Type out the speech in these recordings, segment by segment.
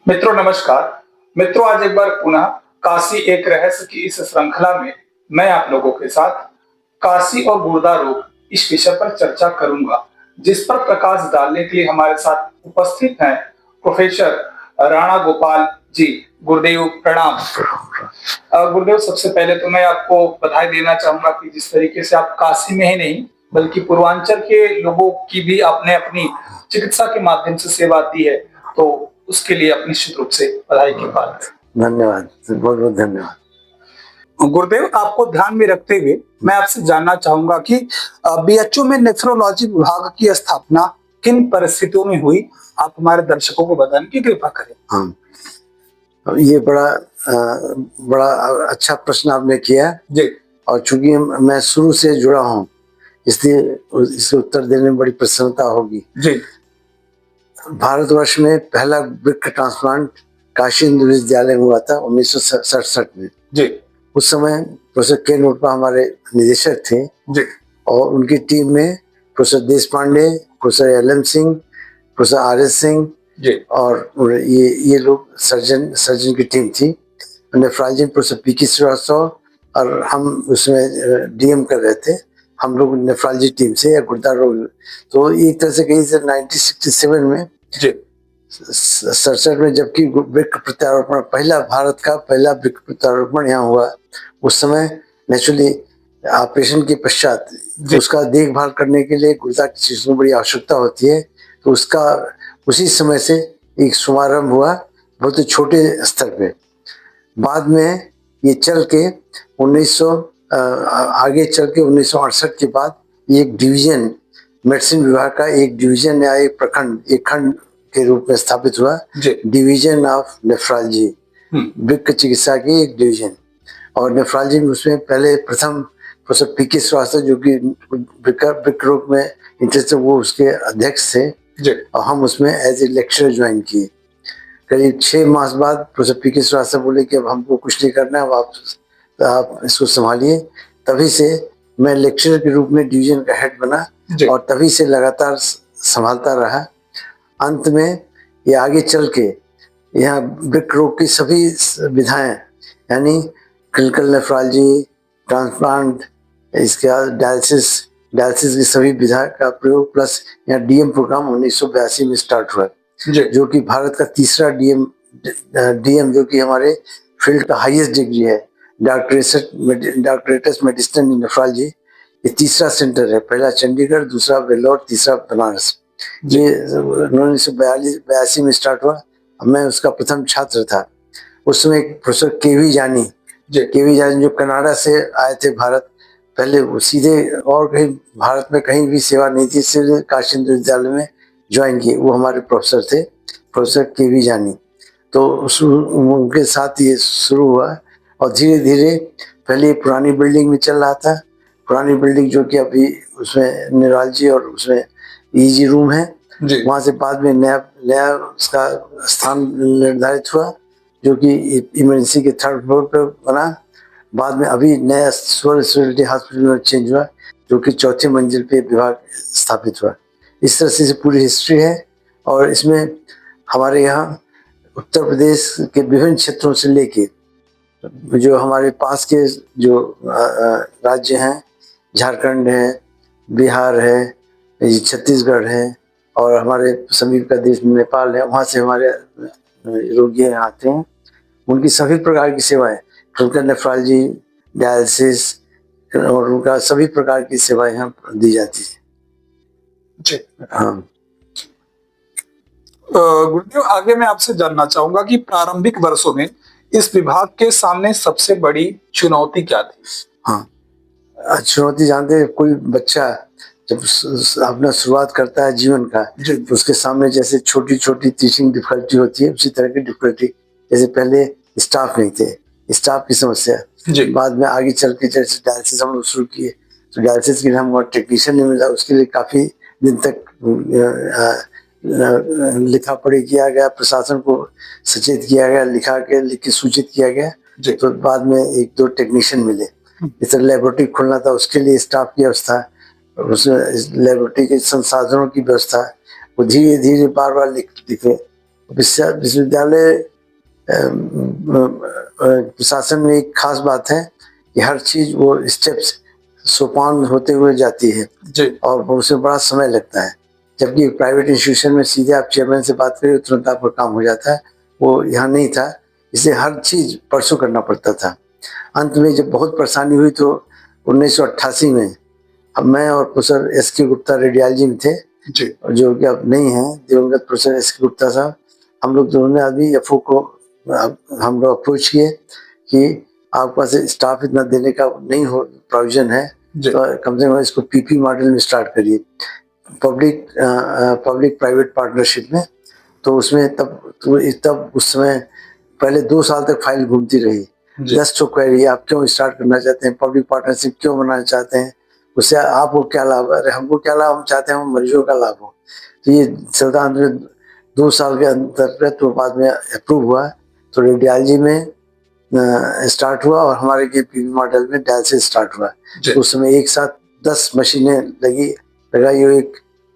मित्रों नमस्कार। मित्रों आज एक बार पुनः काशी एक रहस्य की इस श्रृंखला में मैं आप लोगों के साथ काशी और गुर्दा रोग इस विषय पर चर्चा करूंगा, जिस पर प्रकाश डालने के लिए हमारे साथ उपस्थित हैं प्रोफेसर राणा गोपाल जी। गुरुदेव प्रणाम। गुरुदेव सबसे पहले तो मैं आपको बधाई देना चाहूंगा कि जिस तरीके से आप काशी में ही नहीं बल्कि पूर्वांचल के लोगों की भी आपने अपनी चिकित्सा के माध्यम से सेवा दी है, तो उसके लिए आप निश्चित रूप से बधाई की बात है। धन्यवाद, बहुत बहुत धन्यवाद। गुरुदेव आपको ध्यान में रखते हुए मैं आपसे जानना चाहूंगा कि बीएचयू में नेफ्रोलॉजी विभाग की स्थापना किन परिस्थितियों में हुई, आप हमारे दर्शकों को बताने की कृपा करें। हाँ, ये बड़ा अच्छा प्रश्न आपने किया जी। और चूंकि मैं शुरू से जुड़ा हूँ इसलिए इससे उत्तर देने में बड़ी प्रसन्नता होगी। जी। भारतवर्ष में पहला वृक्क ट्रांसप्लांट काशी हिंदू विश्वविद्यालय में हुआ था 1967 में। जी। उस समय प्रोफेसर के नोटपा हमारे निदेशक थे। जी। और उनकी टीम में professor Desh Pandey, professor LM Singh, professor RS Singh और ये लोग सर्जन की टीम थी। नेफ्रोलॉजी प्रोफेसर PK श्रीवास्तव और हम उसमें DM कर रहे थे। हम लोग नेफ्रोलॉजी टीम से या गुर्दा रोग, तो एक तरह से कहीं से 1967 में 67 में जबकि वृक्क प्रत्यारोपण भारत का पहला वृक्क प्रत्यारोपण यहाँ हुआ, उस समय नेचुरली ऑपरेशन के पश्चात उसका देखभाल करने के लिए गुर्दा की चीजों में बड़ी आवश्यकता होती है, तो उसका उसी समय से एक शुभारंभ हुआ बहुत ही छोटे स्तर पे। बाद में ये चल के 1968 के बाद एक डिवीजन, मेडिसिन विभाग का एक डिवीजन या एक खंड के रूप में स्थापित हुआ, डिवीजन ऑफ नेफ्रोलॉजी, वृक्क चिकित्सा की एक डिवीजन। और नेफ्रोलॉजी में उसमें पहले प्रथम प्रोफेसर PK श्रीवास्तव जो कि वृक्क रोग में इंटरेस्ट, वो उसके अध्यक्ष थे और हम उसमें एज ए लेक्चरर ज्वाइन किए। करीब 6 मास बाद प्रोफेसर PK श्रीवास्तव बोले कि अब हमको कुछ नहीं करना है, आप इसको संभालिए। तभी से मैं लेक्चरर के रूप में डिवीजन का हेड बना और तभी से लगातार संभालता रहा। अंत में ये आगे चल के यहाँ वृक्क रोग की सभी विधाएं यानी क्लिनिकल नेफ्रोलॉजी, ट्रांसप्लांट, इसके बाद डायलिसिस की सभी विधा का प्रयोग प्लस यहाँ DM प्रोग्राम 1982 में स्टार्ट हुआ, जो कि भारत का तीसरा DM जो कि हमारे फील्ड का हाईएस्ट डिग्री है, डॉक्टरेटस मेडिसिन इन नेफ्रोलॉजी। ये तीसरा सेंटर है, पहला चंडीगढ़, दूसरा वेल्लोर, तीसरा बनारस। ये 1982 में स्टार्ट हुआ। मैं उसका प्रथम छात्र था। उस समय प्रोफेसर KV जानी जो कनाडा से आए थे भारत, पहले वो सीधे और कहीं भारत में कहीं भी सेवा नहीं थी, सीधे काशी हिंदू विश्वविद्यालय में ज्वाइन किए। वो हमारे प्रोफेसर थे, प्रोफेसर KV जानी। तो उनके साथ ये शुरू हुआ और धीरे धीरे पहले पुरानी बिल्डिंग में चल रहा था, पुरानी बिल्डिंग जो कि अभी उसमें न्यूरोलॉजी और उसमें EG रूम है। वहाँ से बाद में नया उसका स्थान निर्धारित हुआ जो कि इमरजेंसी के 3rd फ्लोर पे बना। बाद में अभी नया सुपर स्पेशलिटी हॉस्पिटल में चेंज हुआ जो कि 4थी मंजिल पे विभाग स्थापित हुआ। इस तरह से पूरी हिस्ट्री है और इसमें हमारे यहाँ उत्तर प्रदेश के विभिन्न क्षेत्रों से लेके जो हमारे पास के जो राज्य हैं, झारखंड है, बिहार है, छत्तीसगढ़ है और हमारे समीप का देश नेपाल है, वहाँ से हमारे रोगी आते हैं। उनकी सभी प्रकार की सेवाएं, क्लिनिकल नेफ्रोलॉजी, डायलिसिस और उनका सभी प्रकार की सेवाएं यहाँ दी जाती है। जी हाँ। गुरुदेव आगे मैं आपसे जानना चाहूंगा कि प्रारंभिक वर्षों में इस विभाग के सामने सबसे बड़ी चुनौती क्या थी? हाँ, चुनौती जानते हैं, कोई बच्चा जब अपना शुरुआत करता है जीवन का, तो उसके सामने जैसे छोटी छोटी टीचिंग डिफिकल्टी होती है, उसी तरह की डिफिकल्टी, जैसे पहले स्टाफ नहीं थे, स्टाफ की समस्या। बाद में आगे चल के जैसे डायलिसिस हम लोग शुरू किए तो डायलिसिस के लिए हमको टेक्नीशियन नहीं मिला, उसके लिए काफ़ी दिन तक लिखा पढ़ी किया गया, प्रशासन को सचेत किया गया, लिख के सूचित किया गया। तो बाद में 1-2 टेक्नीशियन मिले। इस तरह लेबोरेटरी खोलना था, उसके लिए स्टाफ की व्यवस्था, उसमें लेबोरेटरी के संसाधनों की व्यवस्था, वो धीरे धीरे बार लिखे विश्वविद्यालय प्रशासन में एक खास बात है कि हर चीज वो स्टेप्स सोपान होते हुए जाती है जी और उसमें बड़ा समय लगता है। जबकि प्राइवेट इंस्टीट्यूशन में सीधे आप चेयरमैन से बात करिए तुरंत आपका काम हो जाता है, वो यहाँ नहीं था, इसलिए हर चीज परसों करना पड़ता था। अंत में जब बहुत परेशानी हुई तो 1988 में अब मैं और प्रोफेसर S.K. गुप्ता रेडियोलॉजी में थे, जी जो कि अब नहीं है, दिवंगत प्रोफेसर S.K. गुप्ता साहब। हम लोग दोनों ने आदमी एफओ को हम लोग अप्रोच किए कि आपके पास स्टाफ इतना देने का नहीं हो प्रोविजन है, जी तो कम से कम इसको पीपी मॉडल में स्टार्ट करिए, पब्लिक प्राइवेट पार्टनरशिप में। तो उसमें तब उस समय पहले 2 साल तक फाइल घूमती रही। जी 10 ठो क्वेरी, आप क्यों स्टार्ट करना चाहते हैं, पब्लिक पार्टनरशिप क्यों बनाना चाहते हैं, उससे आपको क्या लाभ है, अरे हमको क्या लाभ, हम चाहते हैं मरीजों का लाभ हो। तो ये चलता अंदर 2 साल के अंतर्गत तो बाद में अप्रूव हुआ, तो रेडियोलॉजी में स्टार्ट हुआ और हमारे के पीवी मॉडल में डायलिसिस स्टार्ट हुआ। जी तो उस समय एक साथ 10 मशीनें लगाई।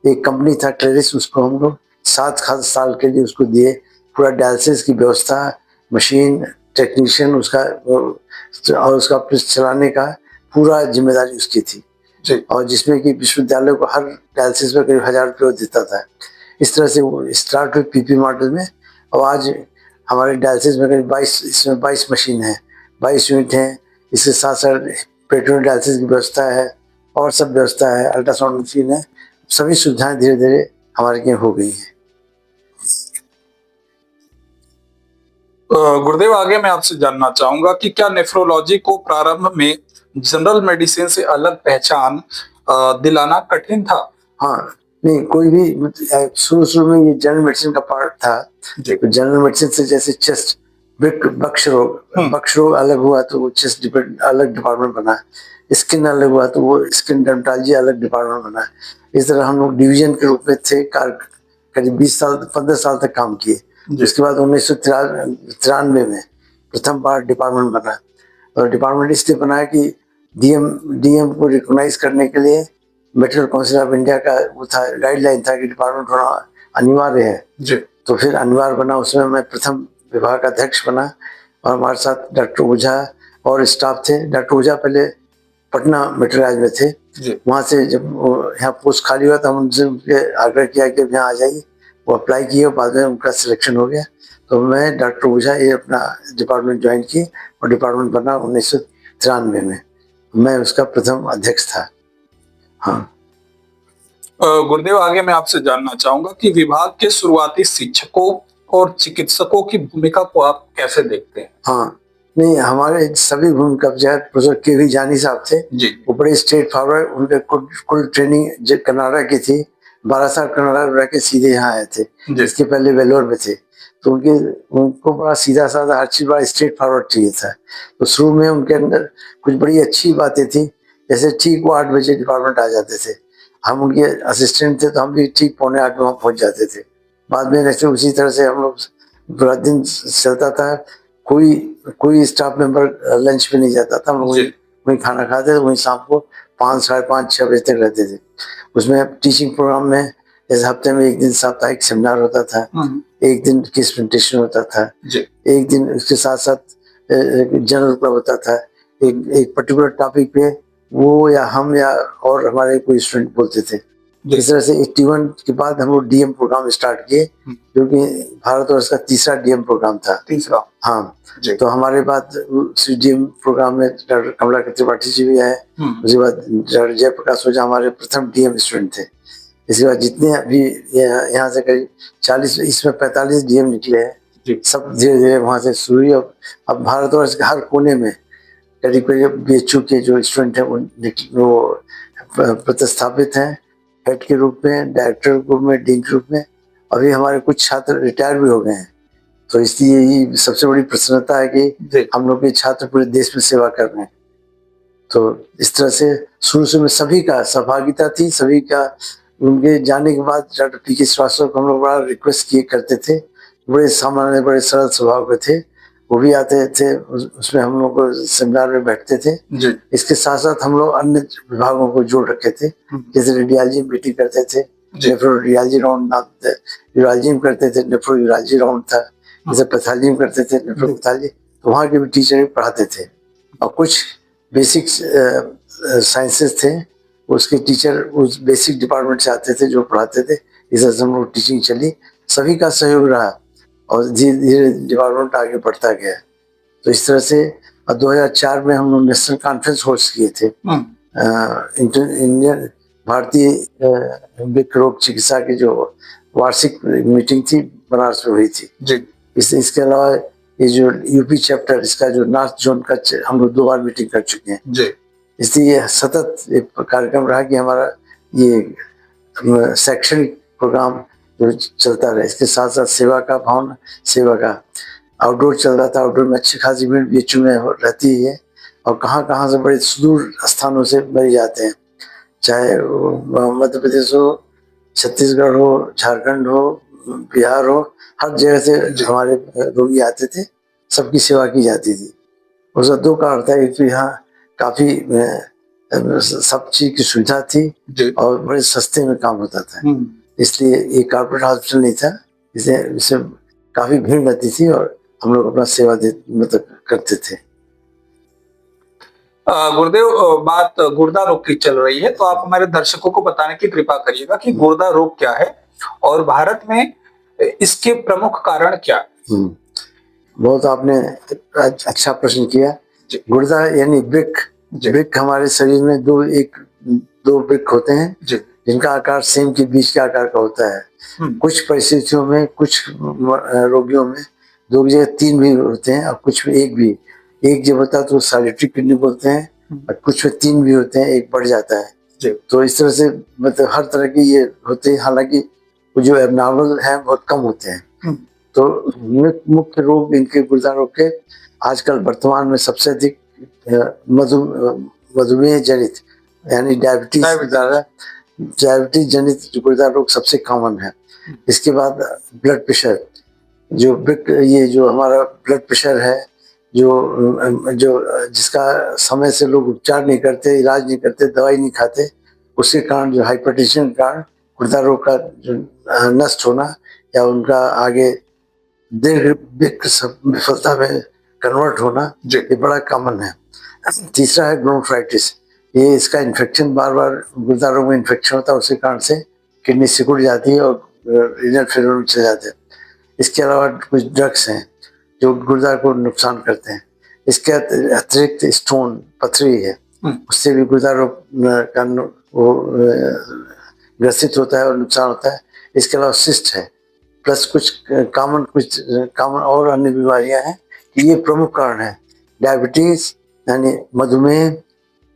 एक कंपनी था क्लेरिस, उसको हम लोग 7 साल के लिए उसको दिए, पूरा डायलिसिस की व्यवस्था, मशीन, टेक्नीशियन उसका और उसका चलाने का पूरा जिम्मेदारी उसकी थी। जी और जिसमें कि विश्वविद्यालय को हर डायलिसिस में करीब 1000 रुपये देता था। इस तरह से वो स्टार्ट हुई पीपी मॉडल में। और आज हमारे डायलिसिस में करीब 22 मशीन है, 22 यूनिट हैं। इसके साथ साथ पेट्रोल डायलिसिस की व्यवस्था है और सब व्यवस्था है, अल्ट्रासाउंड मशीन है, सभी सुविधाएं धीरे धीरे हमारे यहाँ हो गई हैं। गुरुदेव, आगे मैं आपसे जानना चाहूंगा कि क्या नेफ्रोलॉजी को प्रारंभ में जनरल मेडिसिन से अलग पहचान दिलाना कठिन था? हाँ, नहीं, कोई भी शुरू में ये जनरल मेडिसिन का पार्ट था। तो जनरल मेडिसिन से जैसे चेस्ट बक्ष रोग अलग हुआ तो वो चेस्ट अलग डिपार्टमेंट बना, स्किन अलग हुआ तो वो स्किन डर्मेटोलॉजी अलग डिपार्टमेंट बना। इस तरह हम लोग डिवीजन के रूप में थे, करीब 15 साल तक काम किए। उसके बाद 1993 में प्रथम बार डिपार्टमेंट बना, और डिपार्टमेंट इसलिए बना कि डीएम को रिकॉग्नाइज करने के लिए मेडिकल काउंसिल ऑफ इंडिया का वो था, गाइडलाइन था कि डिपार्टमेंट होना अनिवार्य है। जी तो फिर अनिवार्य बना, उसमें मैं प्रथम विभाग अध्यक्ष बना और हमारे साथ डॉक्टर ओझा और स्टाफ थे। डॉक्टर ओझा पहले पटना मेडिकल में थे, वहाँ से जब यहाँ पोस्ट खाली हुआ तो हम उनसे आग्रह किया कि यहाँ आ जाइए। वो अप्लाई किए, बाद में उनका सिलेक्शन हो गया, तो मैं डॉक्टर ओझा ये अपना डिपार्टमेंट ज्वाइन की और डिपार्टमेंट बना 1993 में। मैं उसका प्रथम अध्यक्ष था। हाँ गुरुदेव, आगे मैं आपसे जानना चाहूंगा कि विभाग के शुरुआती शिक्षकों और चिकित्सकों की भूमिका को आप कैसे देखते हैं? हाँ, नहीं, हमारे सभी भूमिका जो है प्रोफेसर के वी जानी साहब थे जी वो बड़े स्ट्रेट फॉरवर्ड, उनके कुल ट्रेनिंग कनाडा की थी, 12 साल कनाडा रह के सीधे यहाँ आए थे, इसके पहले वेलोर में थे। तो उनको बड़ा सीधा साधा हर चीज बड़ा स्ट्रेट फॉरवर्ड चाहिए था। तो शुरू में उनके अंदर कुछ बड़ी अच्छी बातें थी, जैसे ठीक वो 8 बजे डिपार्टमेंट आ जाते थे, हम उनके असिस्टेंट थे तो हम भी ठीक 7:45 में वहाँ पहुँच जाते थे। बाद में जैसे उसी तरह से हम लोग पूरा दिन चलता था, कोई स्टाफ मेंबर लंच पे नहीं जाता था, हम लोग वहीं खाना खाते थे, वहीं शाम को 5, 5:30, 6 बजे तक रहते थे। उसमें टीचिंग प्रोग्राम में जैसे हफ्ते में एक दिन साप्ताहिक सेमिनार होता था, एक दिन किस प्रेजेंटेशन होता था, एक दिन उसके साथ साथ जनरल क्लब होता था, एक पर्टिकुलर टॉपिक पे वो या हम या और हमारे कोई स्टूडेंट बोलते थे। इस तरह से 81 के बाद हम लोग डीएम प्रोग्राम स्टार्ट किए, जो कि भारतवर्ष का तीसरा डीएम प्रोग्राम था। तीसरा? हाँ, तो हमारे बाद डीएम प्रोग्राम में डॉक्टर कमला त्रिपाठी जी भी आए, उसके बाद डॉक्टर जयप्रकाश ओझा हमारे प्रथम डीएम स्टूडेंट थे। इसके बाद जितने अभी यहाँ से करीब 40, इसमें 45 डीएम निकले हैं, सब धीरे धीरे वहाँ से शुरू हुई। अब भारतवर्ष के हर कोने में करीब बीएचयू के जो स्टूडेंट हैं वो प्रतिस्थापित हैं, हेड के रूप में, डायरेक्टर के रूप में, डीन के रूप में। अभी हमारे कुछ छात्र रिटायर भी हो गए हैं, तो इसलिए ये सबसे बड़ी प्रसन्नता है कि हम लोग के छात्र पूरे देश में सेवा कर रहे हैं। तो इस तरह से शुरू में सभी का सहभागिता थी, सभी का। उनके जाने के बाद डॉक्टर पी.के. श्रीवास्तव को हम लोग बड़ा रिक्वेस्ट किए करते थे, बड़े सामान्य, बड़े सरल स्वभाव के थे, वो भी आते थे, उसमें हम लोग सेमिनार में बैठते थे। इसके साथ साथ हम लोग अन्य विभागों को जोड़ रखे थे, जैसे रेडियोलॉजी मीटिंग करते थे, जी। नेफ्रोयूरालजी राउंड नाम थे, यूरालजी में करते थे, नेफ्रोयूरालजी राउंड था, जैसे पैथोलॉजी में करते थे नेफ्रोपैथोलॉजी, तो वहाँ के भी टीचर भी पढ़ाते थे। और कुछ बेसिक साइंसेस थे, उसके टीचर उस बेसिक डिपार्टमेंट से आते थे जो पढ़ाते थे। इस तरह से हम लोग टीचिंग चली, सभी का सहयोग रहा और धीरे धीरे डिपार्टमेंट आगे बढ़ता गया। तो इस तरह से 2004 में हम लोग नेशनल कॉन्फ्रेंस होस्ट किए थे। इंडियन भारतीय वृक्क रोग चिकित्सा की जो वार्षिक मीटिंग थी बनारस में हुई थी जी। इसके अलावा ये जो यूपी चैप्टर, इसका जो नॉर्थ जोन का हम लोग 2 बार मीटिंग कर चुके हैं जी। इसलिए ये सतत एक कार्यक्रम रहा कि हमारा ये शैक्षणिक प्रोग्राम जो चलता रहे। इसके साथ साथ सेवा का भावना, सेवा का आउटडोर चल रहा था। आउटडोर में अच्छी खासी भीड़ बीएचयू में रहती है और कहाँ से बड़े सुदूर स्थानों से मरीज आते हैं, चाहे मध्य प्रदेश हो, छत्तीसगढ़ हो, झारखंड हो, बिहार हो, हर जगह से हमारे रोगी आते थे, सबकी सेवा की जाती थी। उसका 2 कारण था, एक तो यहाँ काफी सब चीज की सुविधा थी और बड़े सस्ते में काम होता था, इसलिए ये कॉर्पोरेट हॉस्पिटल नहीं था, इससे काफी भीड़ रहती थी और हम लोग अपना सेवा मतलब करते थे। गुरुदेव, बात गुर्दा रोग की चल रही है, तो आप हमारे दर्शकों को बताने की कृपा करिएगा कि गुर्दा रोग क्या है और भारत में इसके प्रमुख कारण क्या। बहुत आपने अच्छा प्रश्न किया। गुर्दा यानी वृक्क हमारे शरीर में दो वृक्क होते हैं जिनका आकार सेम के बीच के आकार का होता है। कुछ परिस्थितियों में, कुछ रोगियों में 2 की जगह 3 भी होते हैं और कुछ में एक जब होता है तो सॉलिटरी किडनी बोलते हैं और कुछ में 3 भी होते हैं, एक बढ़ जाता है। तो इस तरह से मतलब हर तरह की ये होते हैं, हालांकि जो एबनॉर्मल है बहुत कम होते हैं। तो मुख्य रोग इनके गुर्दा रोग के आजकल वर्तमान में सबसे अधिक मधुमेह जनित यानी डायबिटीज जनित गुर्दा रोग सबसे कॉमन है। इसके बाद ब्लड प्रेशर, जो हमारा ब्लड प्रेशर है, जो जिसका समय से लोग उपचार नहीं करते, इलाज नहीं करते, दवाई नहीं खाते, उसके कारण जो हाइपरटेंशन के कारण गुर्दा रोग का जो नष्ट होना या उनका आगे दीर्घ विफलता में कन्वर्ट होना, ये बड़ा कॉमन है। तीसरा है ग्लोमेरुलाइटिस, ये इसका इन्फेक्शन बार गुर्दा रोग में इन्फेक्शन होता है, उसके कारण से किडनी सिकुड़ जाती है और रीनल फेलियर में चले जाते हैं। इसके अलावा कुछ ड्रग्स हैं जो गुर्दा को नुकसान करते हैं। इसके अतिरिक्त स्टोन, पथरी है, उससे भी गुर्दा रोग का ग्रसित होता है और नुकसान होता है। इसके अलावा सिस्ट है, प्लस कुछ कॉमन और अन्य बीमारियां हैं कि ये प्रमुख कारण है। डायबिटीज यानी मधुमेह,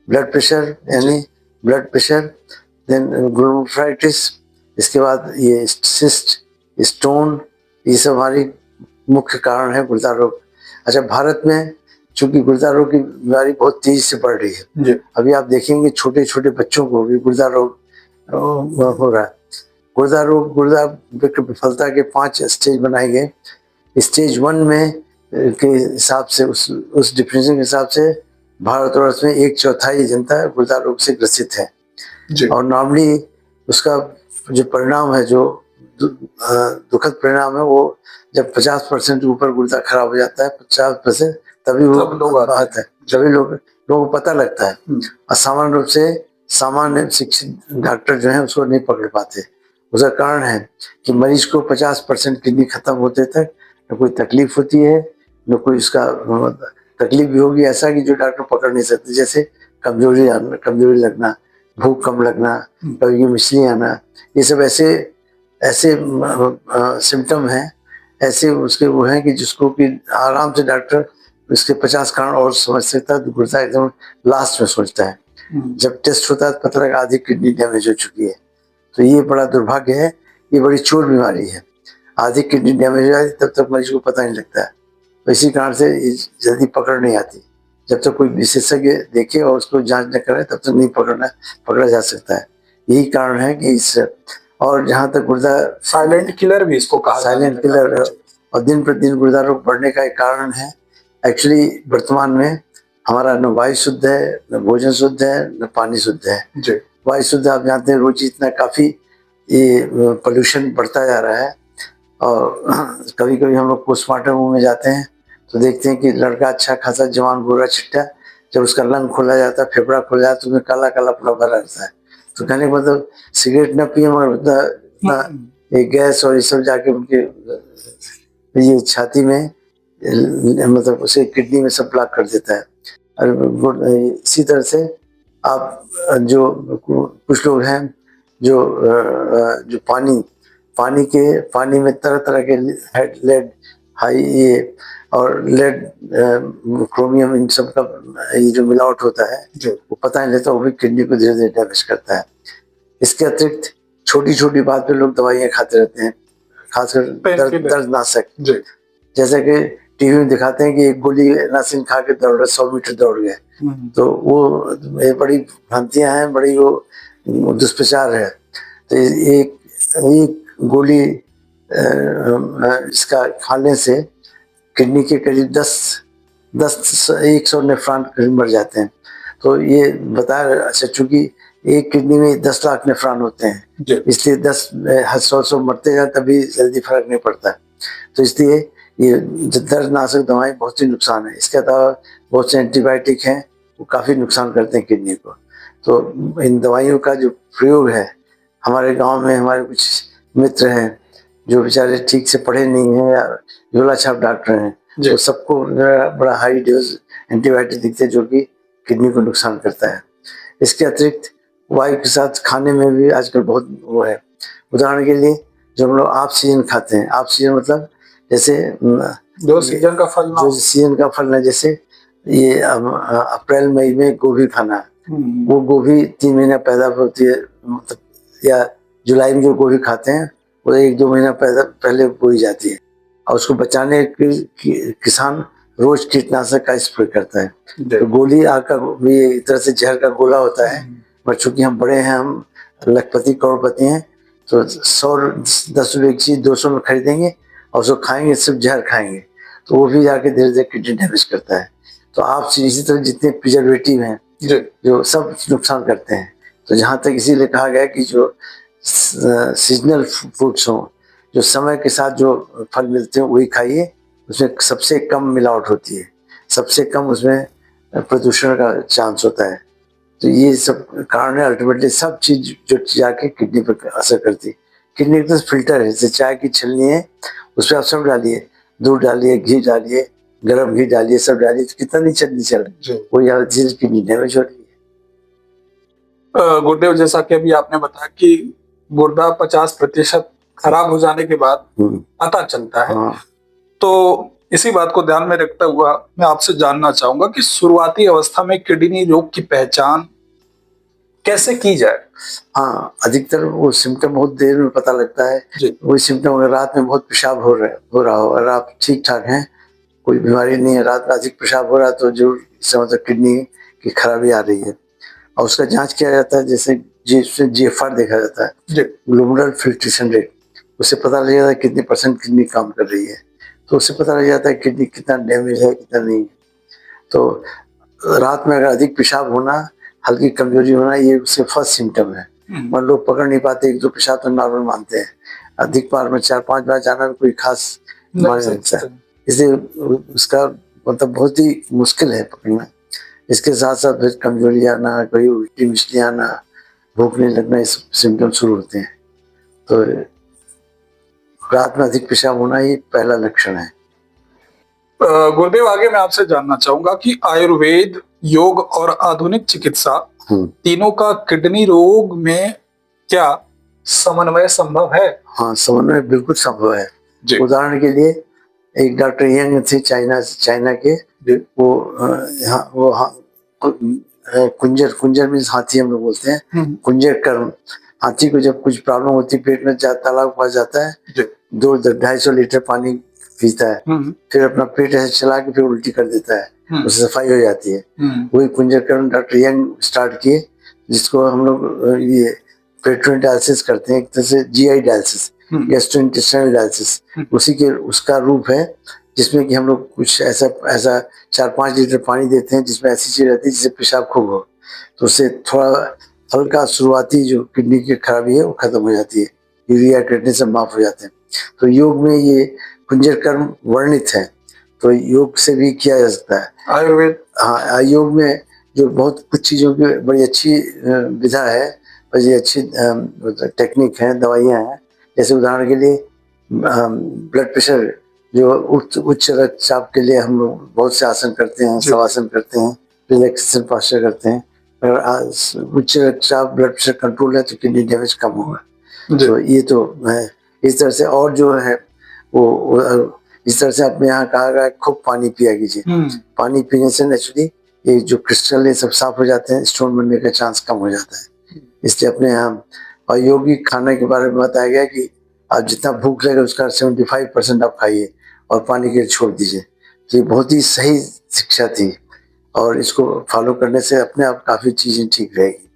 ब्लड प्रेशर, देन ग्लोमेरुलाइटिस, इसके बाद ये सिस्ट, स्टोन, ये सब हमारी मुख्य कारण है गुर्दा रोग। अच्छा, भारत में चूंकि गुर्दा रोग की बीमारी बहुत तेजी से बढ़ रही है, अभी आप देखेंगे छोटे छोटे बच्चों को भी गुर्दा रोग हो रहा है। गुर्दा विफलता के 5 स्टेज बनाए गए। स्टेज 1 में के हिसाब से, उस डिफिनेशन के हिसाब से भारतवर्ष में 1/4 जनता गुर्दा रोग से ग्रसित है। और नॉर्मली उसका जो परिणाम है, जो दुखद परिणाम है, वो जब 50% ऊपर गुर्दा खराब हो जाता है, 50%, तभी वो बात है, सभी लोगों को पता लगता है। और सामान्य रूप से सामान्य शिक्षित डॉक्टर जो है उसको नहीं पकड़ पाते। उसका कारण है कि मरीज को 50% किडनी खत्म होते तक न कोई तकलीफ होती है, न कोई उसका तकलीफ भी होगी ऐसा कि जो डॉक्टर पकड़ नहीं सकते, जैसे कमजोरी लगना, भूख कम लगना, कभी मिचली आना, ये सब ऐसे सिम्टम हैं, ऐसे उसके वो हैं कि जिसको कि आराम से डॉक्टर इसके 50 कारण और समझ सकता है, तो गुर्दा एकदम लास्ट में सोचता है। जब टेस्ट होता है तो पता लगा आधी किडनी डैमेज हो चुकी है। तो ये बड़ा दुर्भाग्य है, ये बड़ी चोर बीमारी है। आधी किडनी डैमेज हो जाती तब तक मरीज को पता नहीं लगता है, तो इसी कारण से जल्दी पकड़ नहीं आती। जब तक कोई विशेषज्ञ देखे और उसको जांच न करे तब तक नहीं पकड़ा जा सकता है। यही कारण है कि और जहाँ तक गुर्दा साइलेंट किलर भी इसको कहा, साइलेंट किलर, और दिन प्रतिदिन गुर्दा रोग बढ़ने का एक कारण है। एक्चुअली वर्तमान में हमारा न वायु शुद्ध है, न भोजन शुद्ध है, न पानी शुद्ध है। वायु शुद्ध आप जानते हैं, रोज इतना काफी ये पोल्यूशन बढ़ता जा रहा है। और कभी कभी हम लोग पोस्टमार्टम में जाते हैं तो देखते हैं कि लड़का अच्छा खासा जवान गोरा चिट्टा, जब उसका लंग खोला जाता है, फेफड़ा खोला जाता है, तो उसमें काला काला पूरा भरा रहता है। तो कहने का मतलब सिगरेट न पिए मगर उतना ये गैस और ये सब जाके उनके ये छाती में मतलब उसे किडनी में सब ब्लॉक कर देता है। और इसी तरह से आप जो कुछ लोग हैं जो पानी में तरह तरह के लेड हाई ये और लेड क्रोमियम इन सब का ये जो मिलावट होता है वो पता नहीं लेता, वो भी किडनी को धीरे धीरे डैमेज करता है। इसके अतिरिक्त छोटी छोटी बात पे लोग दवाइयाँ खाते रहते हैं, खासकर दर्दनाशक। जैसे कि टीवी में दिखाते हैं कि एक गोली नासिन खा के दौड़ 100 मीटर दौड़ गए, तो वो बड़ी भ्रांतियां हैं, बड़ी वो दुष्प्रचार है। तो एक गोली इसका खाने से किडनी के करीब 100 नेफ्रॉन मर जाते हैं। तो ये बताया, अच्छा चूंकि एक किडनी में 10 लाख नेफ्रॉन होते हैं, इसलिए 100 मरते हैं, तभी जल्दी फर्क नहीं पड़ता। तो इसलिए ये दर्दनाशक दवाएं बहुत ही नुकसान है। इसके अलावा बहुत से एंटीबायोटिक हैं, वो काफ़ी नुकसान करते हैं किडनी को। तो इन दवाइयों का जो प्रयोग है, हमारे गांव में हमारे कुछ मित्र हैं जो बेचारे ठीक से पढ़े नहीं हैं या झोला छाप डॉक्टर हैं, तो सबको बड़ा हाई डोज एंटीबायोटिक दिखते हैं जो कि किडनी को नुकसान करता है। इसके अतिरिक्त वायु के साथ खाने में भी आजकल बहुत वो है। उदाहरण के लिए जो हम लोग आप सीजन खाते हैं, आप सीजन मतलब जैसे जो सीजन का फल है, जैसे ये अप्रैल मई में गोभी खाना, वो गोभी 3 महीना पैदा होती है, मतलब या जुलाई में जो गोभी खाते हैं वो 1-2 महीना पहले बोई जाती है, और उसको बचाने के किसान रोज कीटनाशक का स्प्रे करता है। तो गोली आका भी एक तरह से जहर का गोला होता है, पर चूंकि हम बड़े हैं, हम लखपति करोड़पति हैं, तो 10 रुपए की चीज 200 में खरीदेंगे और उसको खाएंगे, सिर्फ जहर खाएंगे, तो वो भी जाके धीरे धीरे किडनी डैमेज करता है। तो आप इसी तरह जितने प्रिजर्वेटिव हैं जो सब नुकसान करते हैं। तो जहाँ तक इसीलिए कहा गया कि जो सीजनल फ्रूट्स हों, जो समय के साथ जो फल मिलते हैं वही खाइए, उसमें सबसे कम मिलावट होती है, सबसे कम उसमें प्रदूषण का चांस होता है। तो ये सब कारण है, अल्टीमेटली सब चीज जो जाके किडनी पर असर करती है। किडनी एक फिल्टर है, जैसे चाय की छलनी है, उसमें आप सब डालिए, दूध डालिए, घी डालिए, गर्म घी डालिए, सब डालिए, तो कितना नहीं चलनी चल रही, वही हर चीज किडनी डैमेज हो रही है। गुरुदेव, जैसा कि अभी आपने बताया कि गुर्दा 50% खराब हो जाने के बाद पता चलता है, तो इसी बात को ध्यान में रखते हुआ मैं आपसे जानना चाहूंगा कि शुरुआती अवस्था में किडनी रोग की पहचान कैसे की जाए? हाँ, अधिकतर वो सिम्टम बहुत देर में पता लगता है। वही सिम्टम अगर रात में बहुत पेशाब हो रहा हो और आप ठीक ठाक हैं, कोई बीमारी नहीं है, रात में अधिक पेशाब हो रहा है, तो जरूर इसका मतलब किडनी की खराबी आ रही है। और उसका जांच किया जाता है, जैसे GFR देखा जाता है, ग्लोमेरुलर फिल्ट्रेशन रेट, उससे पता लग जाता है कितनी % किडनी काम कर रही है, तो उससे पता लग जाता है किडनी कितना डैमेज है, कितना नहीं है। तो रात में अगर अधिक पेशाब होना, हल्की कमजोरी होना, ये उसके फर्स्ट सिम्टम है। और लोग पकड़ नहीं पाते, 1-2 पेशाब तो नॉर्मल मानते हैं, अधिक बार में 4-5 बार जाना कोई खास मायने नहीं रखता है, इसलिए उसका मतलब बहुत ही मुश्किल है पकड़ना। इसके साथ साथ फिर कमजोरी आना, कोई उल्टी मिचली आना, भूख नहीं लगना, ये सिम्टम शुरू होते हैं। तो रात में अधिक पेशाब होना ये पहला लक्षण है। गुरुदेव, आगे मैं आपसे जानना चाहूंगा कि आयुर्वेद, योग और आधुनिक चिकित्सा तीनों का किडनी रोग में क्या समन्वय संभव है? हाँ, समन्वय बिल्कुल संभव है। उदाहरण के लिए एक डॉक्टर यंग थे चाइना के, वो कुंजर मीन्स हाथी हम लोग बोलते हैं, कुंजर कर्म। हाथी को जब कुछ प्रॉब्लम होती है, पेट में तालाब के पास जाता है, 200-250 लीटर पानी पीता है, फिर अपना पेट ऐसे चला के फिर उल्टी कर देता है, उससे सफाई हो जाती है। वही कुंजर कर्म डॉक्टर यंग स्टार्ट किए, जिसको हम लोग ये पेट्रोल डायलिसिस करते हैं, एक तरह से GI डायलिसिस, गैस्ट्रोइंटेस्टाइनल डायलिसिस, उसका रूप है, जिसमें कि हम लोग कुछ ऐसा 4-5 लीटर पानी देते हैं, जिसमें ऐसी चीज रहती है जिससे पेशाब खूब हो, तो उससे थोड़ा हल्का शुरुआती जो किडनी की खराबी है वो खत्म हो जाती है, यूरिया क्रिएटिनिन सब माफ हो जाते हैं। तो योग में ये कुंजर कर्म वर्णित है, तो योग से भी किया जा सकता है। आयुर्वेद, हाँ, योग में जो बहुत कुछ चीज़ों की बड़ी अच्छी विधा है, बड़ी अच्छी टेक्निक है, दवाइयाँ हैं। जैसे उदाहरण के लिए ब्लड प्रेशर, जो उच्च रक्तचाप के लिए हम लोग बहुत से आसन करते हैं, शवासन करते हैं, रिलैक्सेशन पोस्चर करते हैं। अगर उच्च रक्तचाप ब्लड प्रेशर कंट्रोल है तो किडनी डैमेज कम होगा। तो ये तो है इस तरह से। और जो है वो इस तरह से अपने यहाँ कहा गया खूब पानी पिया कीजिए। पानी पीने से नेचुरली ये जो क्रिस्टल ये सब साफ हो जाते हैं, स्टोन बनने का चांस कम हो जाता है। इसलिए अपने यहाँ और यौगिक खाने के बारे में बताया गया कि आप जितना भूख लगेगा उसका 75% आप खाइए और पानी के लिए छोड़ दीजिए। तो ये बहुत ही सही शिक्षा थी और इसको फॉलो करने से अपने आप काफ़ी चीज़ें ठीक रहेगी।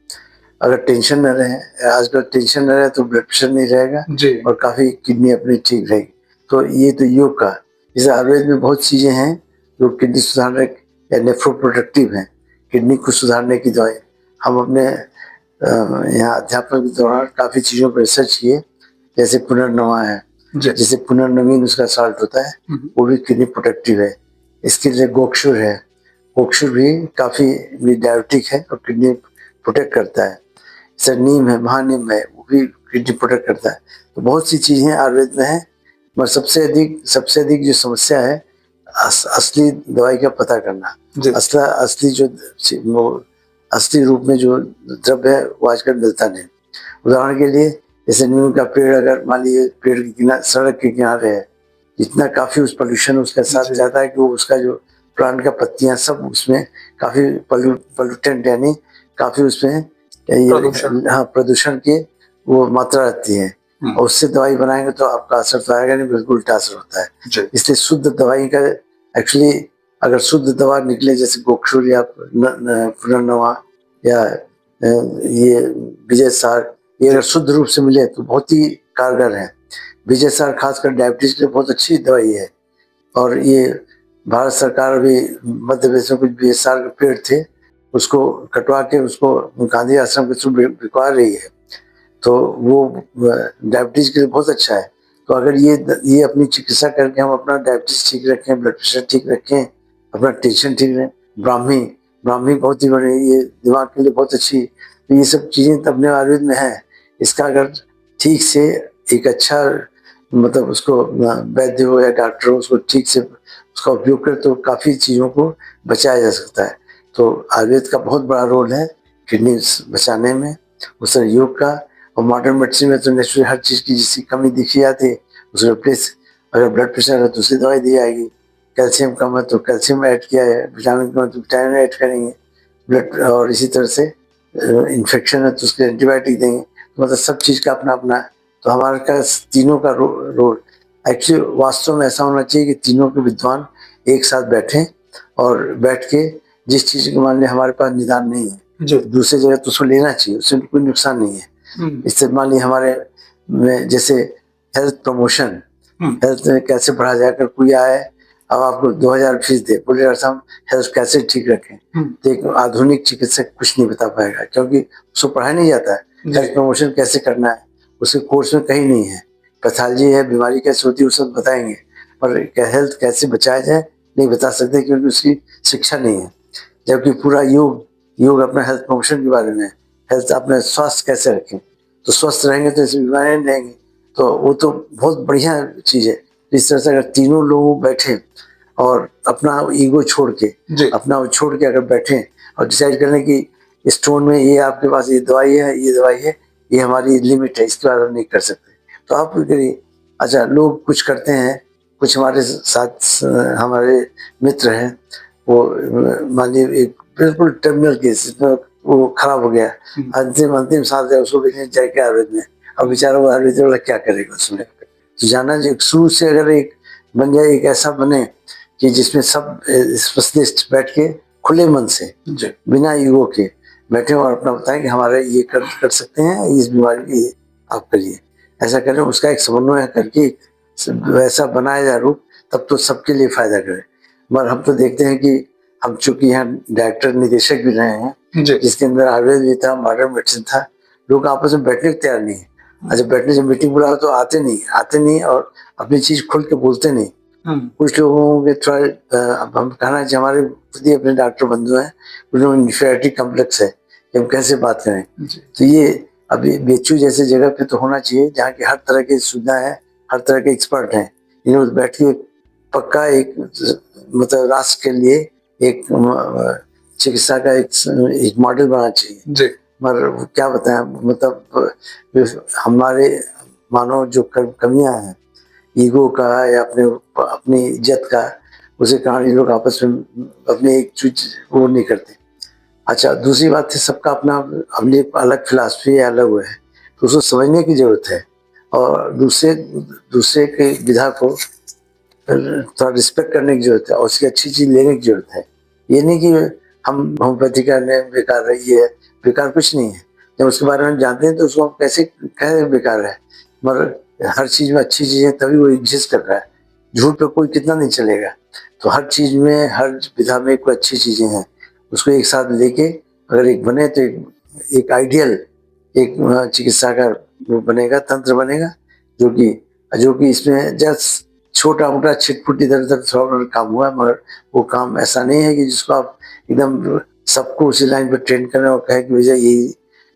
अगर टेंशन न रहे, आजकल टेंशन न रहे तो ब्लड प्रेशर नहीं रहेगा और काफ़ी किडनी अपनी ठीक रहेगी। तो ये तो योग का। जैसे आयुर्वेद में बहुत चीज़ें हैं जो किडनी सुधारने या नेफ्रोप्रोटेक्टिव हैं, किडनी को सुधारने की दवाई। हम अपने यहाँ अध्यापन के दौरान काफ़ी चीज़ों पर रिसर्च किए, जैसे पुनर्नवा है, जैसे पुनर्नवीन उसका साल्ट होता है, वो भी किडनी प्रोटेक्टिव है। इसके लिए गोक्षुर है, गोक्षुर भी काफ़ी डायबिटिक है और किडनी प्रोटेक्ट करता है। जैसे नीम है, महानीम है, वो भी किडनी प्रोटेक्ट करता है। तो बहुत सी चीज़ें आयुर्वेद में हैं, मगर सबसे अधिक जो समस्या है असली दवाई का पता करना। असली जो असली रूप में जो द्रव्य है वो आजकल मिलता नहीं। उदाहरण के लिए जैसे नीम का पेड़, अगर मान लीजिए पेड़ के किनारे, सड़क के किनारे है, इतना काफ़ी उस पोल्यूशन उसके साथ जाता है कि वो उसका जो प्लांट का पत्तियां सब उसमें काफ़ी पोल्यूटेंट यानी काफ़ी उसमें प्रदूषण की वो मात्रा रहती है और उससे दवाई बनाएंगे तो आपका असर तो आएगा नहीं, बिल्कुल उल्टा असर होता है। इसलिए शुद्ध दवाई का एक्चुअली अगर शुद्ध दवा निकले, जैसे गोक्षुर या पुनर्नवा या ये विजय सार, ये अगर शुद्ध रूप से मिले तो बहुत ही कारगर है। विजय सार खासकर डायबिटीज के लिए बहुत अच्छी दवाई है। और ये भारत सरकार अभी मध्य प्रदेश में कुछ विजय सार के पेड़ थे, उसको कटवा के उसको गांधी आश्रम के थ्रू बिकवा रही है। तो वो डायबिटीज के लिए बहुत अच्छा है। तो अगर ये अपनी चिकित्सा करके हम अपना डायबिटीज ठीक रखें, ब्लड प्रेशर ठीक रखें, अपना टेंशन ठीक रखें, ब्राह्मी बहुत ही बड़ी, ये दिमाग के लिए बहुत अच्छी। तो ये सब चीज़ें तो अपने आयुर्वेद में है। इसका अगर ठीक से एक अच्छा मतलब उसको वैद्य हो या डॉक्टर हो उसको ठीक से उसका उपयोग करे तो काफ़ी चीज़ों को बचाया जा सकता है। तो आयुर्वेद का बहुत बड़ा रोल है किडनी बचाने में, उस योग का। और मॉडर्न मेडिसिन में तो नेचुरली हर चीज़ की जिसकी कमी दिखी जाती है उसको रिप्लेस, अगर ब्लड प्रेशर है तो दूसरी दवाई दी जाएगी, कैल्शियम कम है तो कैल्शियम ऐड किया है, विटामिन कम है तो विटामिन ऐड करेंगे, ब्लड और इसी तरह से इन्फेक्शन है तो उसके एंटीबायोटिक देंगे। तो मतलब सब चीज़ का अपना अपना है। तो हमारे का तीनों का रोल एक्चुअली वास्तव में ऐसा होना चाहिए कि तीनों के विद्वान एक साथ बैठें और बैठ के जिस चीज़ के मान लिया हमारे पास निदान नहीं है दूसरी जगह तो उसको लेना चाहिए, उससे कोई नुकसान नहीं है। इससे मान लीजिए हमारे में जैसे हेल्थ प्रमोशन, हेल्थ में कैसे बढ़ा जाए। अगर कोई आए अब आपको 2000 फीस दे, बोले हम हेल्थ कैसे ठीक रखें, तो एक आधुनिक चिकित्सक कुछ नहीं बता पाएगा क्योंकि उसको पढ़ाया नहीं जाता है। हेल्थ प्रमोशन कैसे करना है उसके कोर्स में कहीं नहीं है। पैथोलॉजी है, बीमारी कैसे होती है वो सब बताएंगे, पर हेल्थ कैसे बचाया जाए नहीं बता सकते क्योंकि उसकी शिक्षा नहीं है। जबकि पूरा योग अपना हेल्थ प्रमोशन के बारे में, हेल्थ अपने स्वास्थ्य कैसे रखें, तो स्वस्थ रहेंगे तो ऐसी बीमारियाँ नहीं रहेंगी। तो वो तो बहुत बढ़िया चीज़ है। इस तरह से अगर तीनों लोग बैठे और अपना ईगो छोड़ के अगर बैठे और डिसाइड करें कि स्टोन में ये आपके पास ये दवाई है, ये हमारी लिमिट है, इसके बाद हम नहीं कर सकते, तो आप करिए। अच्छा, लोग कुछ करते हैं, कुछ हमारे साथ हमारे मित्र हैं, वो मान लीजिए एक बिल्कुल टर्मिनल केस, वो खराब हो गया, अंतिम सांस है, उसको भी जाए के आयुर्वेद में, अब बेचारा वो आयुर्वेद वाला क्या करेगा उसमें। तो जाना चाहिए शुरू से, अगर एक बन जाए, एक ऐसा बने कि जिसमें सब स्पेशलिस्ट बैठ के खुले मन से बिना ईगो के बैठे और अपना बताएं कि हमारे ये कर सकते हैं, इस बीमारी की आप करिए, ऐसा करें, उसका एक समन्वय करके वैसा बनाया जाए रूप, तब तो सबके लिए फायदा करे। मगर हम तो देखते हैं कि हम चूंकि यहाँ डायरेक्टर निदेशक भी रहे हैं, जी जिसके अंदर आयुर्वेद भी था, मॉडर्न मेडिसिन था। लोग आपस में बैठने को तैयार नहीं है। अच्छा, बैठने से मीटिंग बुलाओ तो आते नहीं और अपनी चीज खुल के बोलते नहीं। कुछ लोगों के थोड़ा अब हम कहना चाहिए, हमारे खुद ही अपने डॉक्टर बंधु हैं, कुछ लोगों इन्फीरियरिटी कम्प्लेक्स है कि हम कैसे बात करें। तो ये अभी बेचू जैसे जगह पे तो होना चाहिए जहाँ की हर तरह की सुविधा है, हर तरह के एक्सपर्ट हैं। इन लोग बैठ के पक्का एक मतलब राष्ट्र के लिए एक चिकित्सा का एक मॉडल बनाना चाहिए। जी मगर क्या बताएं, मतलब हमारे मानो जो कमियां हैं ईगो का या अपनी इज्जत का, उसे कारण ये लोग आपस में अपनी एक चीज वो नहीं करते। अच्छा, दूसरी बात है सबका अपना अपनी अलग फिलासफी है, अलग वो है, तो उसको समझने की जरूरत है और दूसरे के विधा को थोड़ा रिस्पेक्ट करने की जरूरत है और उसकी अच्छी चीज लेने की जरूरत है। ये नहीं कि हम होम्योपैथी का बेकार है, ये है बेकार कुछ नहीं है। जब उसके बारे में जानते हैं तो उसको हम कैसे कह बेकार है, मगर हर चीज में अच्छी चीजें तभी वो एग्जिस्ट कर रहा है। झूठ पे कोई कितना नहीं चलेगा। तो हर चीज में हर विधा में कोई अच्छी चीजें हैं, उसको एक साथ लेके अगर एक बने तो एक आइडियल एक चिकित्सा का वो बनेगा, तंत्र बनेगा, जो कि इसमें जस्ट छोटा मोटा छिटपुट इधर उधर थोड़ा काम हुआ, मगर वो काम ऐसा नहीं है कि जिसको आप एकदम सबको उसी लाइन पर ट्रेन करें और कहें कि भैया ये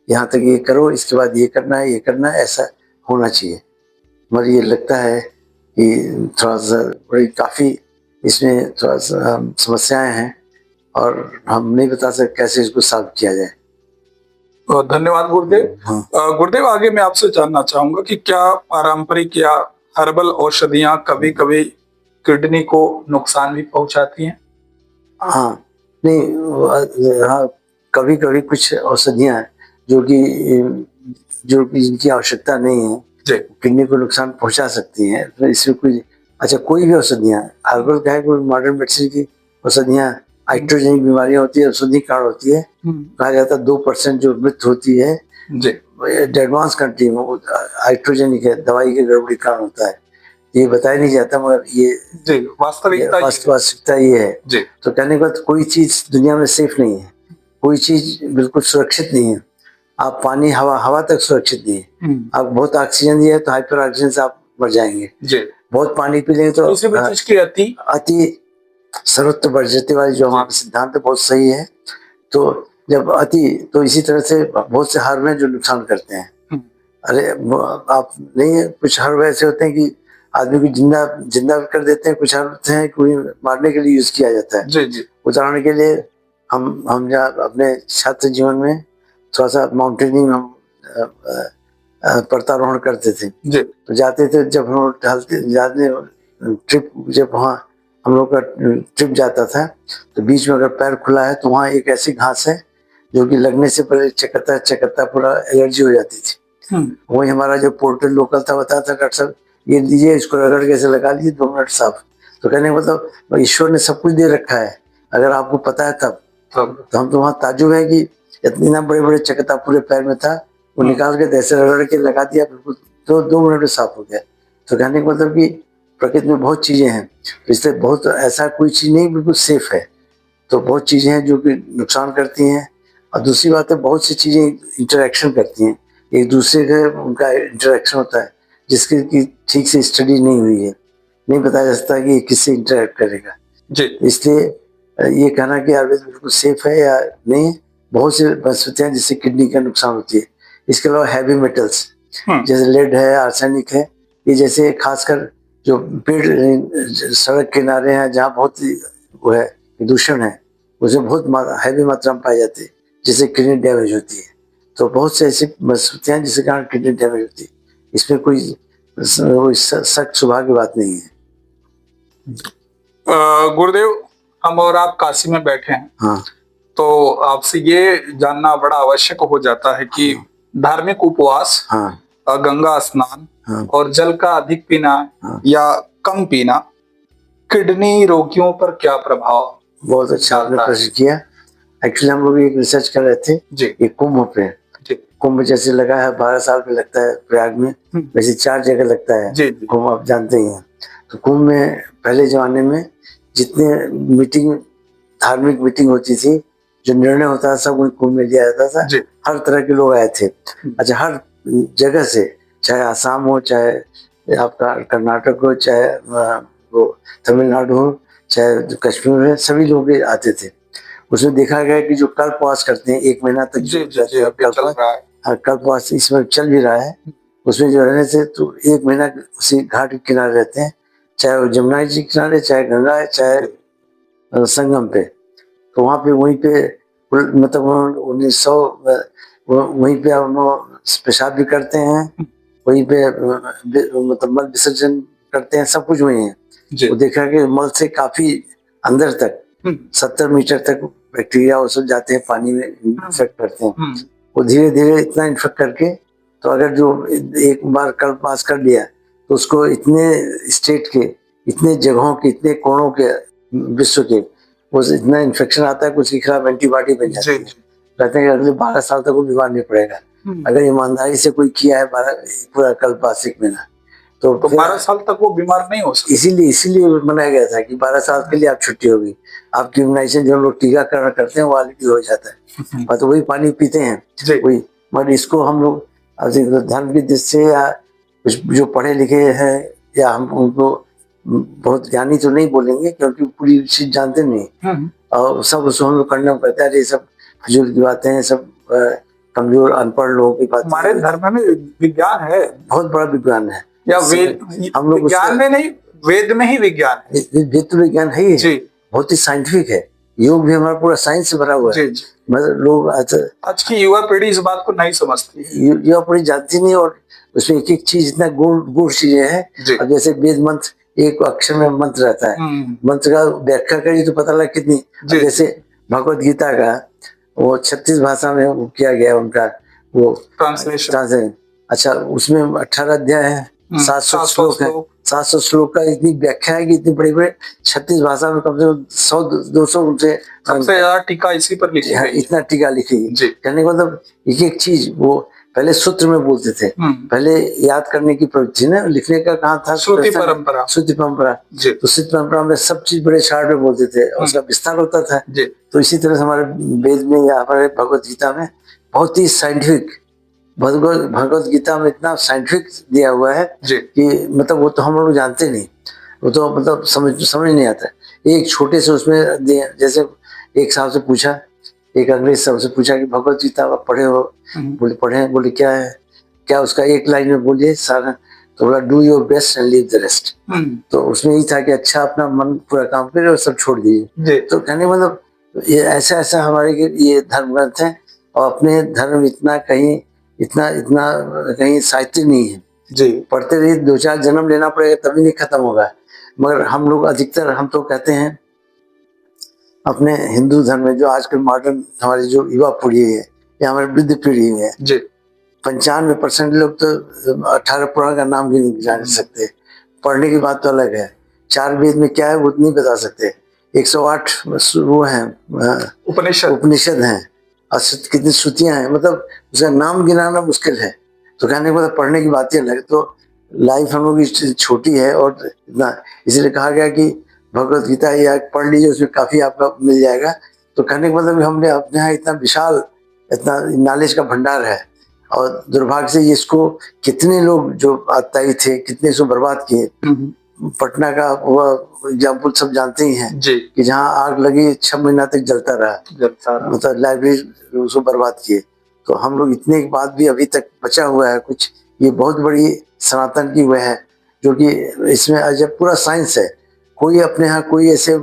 यहाँ तक ये करो, इसके बाद ये करना है, ऐसा होना चाहिए। मगर ये लगता है कि थोड़ा सा बड़ी काफ़ी इसमें थोड़ा सा समस्याएं हैं और हम नहीं बता सकते कैसे इसको सॉल्व किया जाए। धन्यवाद गुरुदेव। हाँ। गुरुदेव, आगे मैं आपसे जानना चाहूंगा कि क्या पारंपरिक या हर्बल औषधियां कभी कभी किडनी को नुकसान भी पहुंचाती हैं? हाँ, नहीं, हाँ, कभी कभी कुछ औषधियाँ जो कि जिनकी आवश्यकता नहीं है जी किडनी को नुकसान पहुंचा सकती हैं। तो इसमें कुछ अच्छा कोई भी औषधियाँ हर्बल का है, कोई मॉडर्न मेडिसिन की औषधियाँ हाइड्रोजेनिक बीमारियां होती है, औषधि कारण होती है। कहा जाता है 2% जो मृत्यु होती है जी एडवांस कंट्री में हाइड्रोजेनिक है, दवाई के गड़बड़ी कारण होता है। ये बताया नहीं जाता, मगर ये जी वास्तविकता ये है। जी तो कहने का तो कोई चीज दुनिया में सेफ नहीं है, कोई चीज बिल्कुल सुरक्षित नहीं है। आप पानी हवा तक सुरक्षित नहीं है। आप बहुत ऑक्सीजन दिए तो हाइपर ऑक्सीजन से आप मर जाएंगे। जी बहुत पानी पी लेंगे तो किसी भी चीज की अति सर्वत्र वर्जते वाली जो हमारा सिद्धांत है बहुत सही है। तो जब तो इसी तरह से बहुत से हर्ब हैं जो नुकसान करते हैं। अरे आप नहीं, कुछ हर्ब ऐसे होते हैं कि आदमी को जिंदा कर देते हैं, कुछ हर्ब होते हैं कोई मारने के लिए यूज किया जाता है। जी जी उदाहरण के लिए हम जहाँ अपने छात्र जीवन में थोड़ा सा माउंटेनिंग हम पर्वतारोहण करते थे। जी तो जाते थे, जब हम जाते ट्रिप, जब वहाँ हम लोग का ट्रिप जाता था तो बीच में अगर पैर खुला है तो वहाँ एक ऐसी घास है जो कि लगने से पहले चकत्ता पूरा एलर्जी हो जाती थी। वही हमारा जो पोर्टल लोकल था बताया था, डॉक्टर साहब ये लीजिए, इसको रगड़ के ऐसे लगा लीजिए, 2 मिनट साफ। तो कहने का मतलब ईश्वर ने सब कुछ दे रखा है, अगर आपको पता है तब। तो हम तो वहाँ ताजुब है कि इतना बड़े बड़े चकत्ता पूरे पैर में था, वो निकाल के ऐसे रगड़ के लगा दिया, बिल्कुल 2 मिनट में साफ हो गया। तो कहने का मतलब कि प्रकृति में बहुत चीजें हैं, इसलिए बहुत ऐसा कोई चीज नहीं बिल्कुल सेफ है। तो बहुत चीजें हैं जो कि नुकसान करती हैं, और दूसरी बात है बहुत सी चीजें इंटरेक्शन करती हैं, एक दूसरे के उनका इंटरेक्शन होता है जिसकी की ठीक से स्टडी नहीं हुई है, नहीं बताया जा सकता कि किससे इंटरेक्ट करेगा जी। इसलिए ये कहना कि आयुर्वेद बिल्कुल सेफ है या नहीं, बहुत से वनस्पतियां हैं जिससे किडनी का नुकसान होती है। इसके अलावा हैवी मेटल्स जैसे लेड है, आर्सेनिक है, ये जैसे खासकर जो पेड़ सड़क किनारे हैं जहाँ बहुत वो है प्रदूषण है, उसमें बहुत हैवी मात्रा में पाई जाती है, जिससे किडनी डैमेज होती है। तो बहुत से ऐसी वनस्पतियां हैं जिसके कारण किडनी डैमेज होती है, इसमें कोई सख्त सुभाव की बात नहीं है। गुरुदेव, हम और आप काशी में बैठे हैं। हाँ। तो आपसे ये जानना बड़ा आवश्यक हो जाता है कि धार्मिक उपवास, हाँ। गंगा स्नान, हाँ। और जल का अधिक पीना, हाँ। या कम पीना किडनी रोगियों पर क्या प्रभाव? बहुत अच्छा आपने प्रश्न किया। एक्चुअली हम लोग एक रिसर्च कर रहे थे जी ये कुंभ पे। कुंभ जैसे लगा है 12 साल पे लगता है प्रयाग में, वैसे 4 जगह लगता है जी। कुंभ, आप जानते ही हैं। तो कुंभ में पहले जमाने में जितने धार्मिक मीटिंग होती थी जो निर्णय होता था सब उन्हीं कुंभ में लिया जाता था। जी। हर तरह के लोग आए थे। अच्छा, हर जगह से, चाहे आसाम हो, चाहे आपका कर्नाटक हो, चाहे वो तमिलनाडु हो, चाहे कश्मीर हो, सभी लोग आते थे। उसमें देखा गया कि जो कल्पवास करते हैं 1 महीना तक, जी जी जी, अभी चल रहा है। कल्पवास इस वक्त चल भी रहा है। उसमें जो रहने से तो 1 महीना उसी घाट के किनारे रहते हैं, चाहे वो जमुना जी के किनारे, चाहे गंगा है, चाहे संगम पे। तो वहाँ पे वहीं पे मतलब 1900 वहीं पे हम पेशाब भी करते हैं, वहीं पे मतलब मल विसर्जन करते हैं, सब कुछ वहीं है। वो देखा कि मल से काफी अंदर तक 70 मीटर तक बैक्टीरिया वो सब जाते हैं, पानी में इन्फेक्ट करते हैं। वो धीरे धीरे इतना इन्फेक्ट करके, तो अगर जो एक बार कल पास कर लिया तो उसको इतने स्टेट के, इतने जगहों के, इतने कोणों के विश्व के वो इतना इन्फेक्शन आता है कि उसके खिलाफ एंटीबॉडी बन जाती है। कहते हैं कि अगले 12 साल तक वो बीमार नहीं पड़ेगा अगर ईमानदारी से कोई किया है पूरा कल्पवास 1 महीना। तो 12 साल तक वो बीमार नहीं हो सकता। इसीलिए बनाया गया था कि 12 साल के लिए आप छुट्टी होगी, आपकी इम्यूनाइजेशन जो लोग टीकाकरण करते हैं वो ऑलरेडी हो जाता है, और तो वही पानी पीते हैं वही। मगर इसको हम लोग धर्म की दृष्टि से या जो पढ़े लिखे हैं, या हम उनको बहुत ज्ञानी तो नहीं बोलेंगे क्योंकि पूरी चीज जानते नहीं, और सब उसको हम लोग कंडम करते हैं, ये सब फजूल की बातें हैं, सब कमजोर अनपढ़ लोगों की बात। हमारे धर्म में विज्ञान है, बहुत बड़ा विज्ञान है, या वेद, हम लोग विज्ञान में नहीं, वेद में ही विज्ञान है। वेद तो विज्ञान है ही, बहुत ही साइंटिफिक है। योग भी हमारा पूरा साइंस से भरा हुआ है। मतलब लोग आज की युवा पीढ़ी इस बात को नहीं समझती, युवा पीढ़ी जानती नहीं, और उसमें एक एक चीज इतना गुड़ चीजें हैं। अब जैसे वेद मंत्र, एक अक्षर में मंत्र रहता है, मंत्र का व्याख्या करिए तो पता लगा कितनी। जैसे भगवत गीता का वो 36 भाषा में वो किया गया, उनका वो ट्रांसलेशन। अच्छा, उसमें 18 अध्याय है, 700 श्लोक है, 700 श्लोक का इतनी व्याख्या है कि इतनी बड़ी बड़ी 36 भाषा में कम से कम 100-200 उनसे सबसे ज्यादा टीका इसी पर लिखी है। इतना टीका लिखी कहने का मतलब एक एक चीज वो पहले सूत्र में बोलते थे, पहले याद करने की प्रवृत्ति ना, लिखने का कहाँ था, श्रुति परंपरा। तो श्रुति परंपरा में सब चीज बड़े शार्ट में बोलते थे, उसका विस्तार होता था। तो इसी तरह से हमारे वेद में या हमारे भगवत गीता में बहुत ही साइंटिफिक, भगवत गीता में इतना साइंटिफिक दिया हुआ है कि मतलब वो तो हम लोग जानते नहीं, वो तो मतलब समझ नहीं आता। एक छोटे से उसमें जैसे एक साहब से पूछा, एक अंग्रेज साहब से पूछा कि भगवत गीता आप पढ़े हो? बोले पढ़े। बोले क्या है, क्या उसका एक लाइन में बोलिए सारा। तो बोला do your best and leave the rest. तो उसमें यही था कि अच्छा अपना मन पूरा काम करे और सब छोड़ दीजिए। तो कहने मतलब ये ऐसा हमारे ये धर्म ग्रंथ है, और अपने धर्म इतना कहीं साहित्य नहीं है। पढ़ते रहिए, 2-4 जन्म लेना पड़ेगा तभी नहीं खत्म होगा। मगर हम लोग अधिकतर हम तो कहते हैं अपने हिंदू धर्म में, जो आजकल मॉडर्न हमारी जो युवा पीढ़ी है या हमारी वृद्ध पीढ़ी है, 95% लोग तो 18 पुराण का नाम भी नहीं जान सकते। पढ़ने की बात तो अलग है, 4 वेद में क्या है वो नहीं बता सकते, 108 वो हैं उपनिषद हैं, और कितनी श्रुतियां हैं, मतलब उसका नाम गिनाना मुश्किल है। तो कहने को पढ़ने की बात ही अलग। तो लाइफ हम लोग की छोटी है, और इतना इसलिए कहा गया कि भगवत गीता या पढ़ लीजिए, उसमें काफी आपका मिल जाएगा। तो कहने का मतलब हमने अपने यहाँ इतना विशाल, इतना नॉलेज का भंडार है, और दुर्भाग्य से इसको कितने लोग जो आताई थे कितने इसको बर्बाद किए। पटना का वो एग्जाम्पल सब जानते ही हैं कि जहाँ आग लगी 6 महीना तक जलता रहा, मतलब लाइब्रेरी उसको बर्बाद किए। तो हम लोग इतने के बाद भी अभी तक बचा हुआ है कुछ, ये बहुत बड़ी सनातन की वह है, जो कि इसमें अजब पूरा साइंस है। कोई अपने यहाँ कोई ऐसे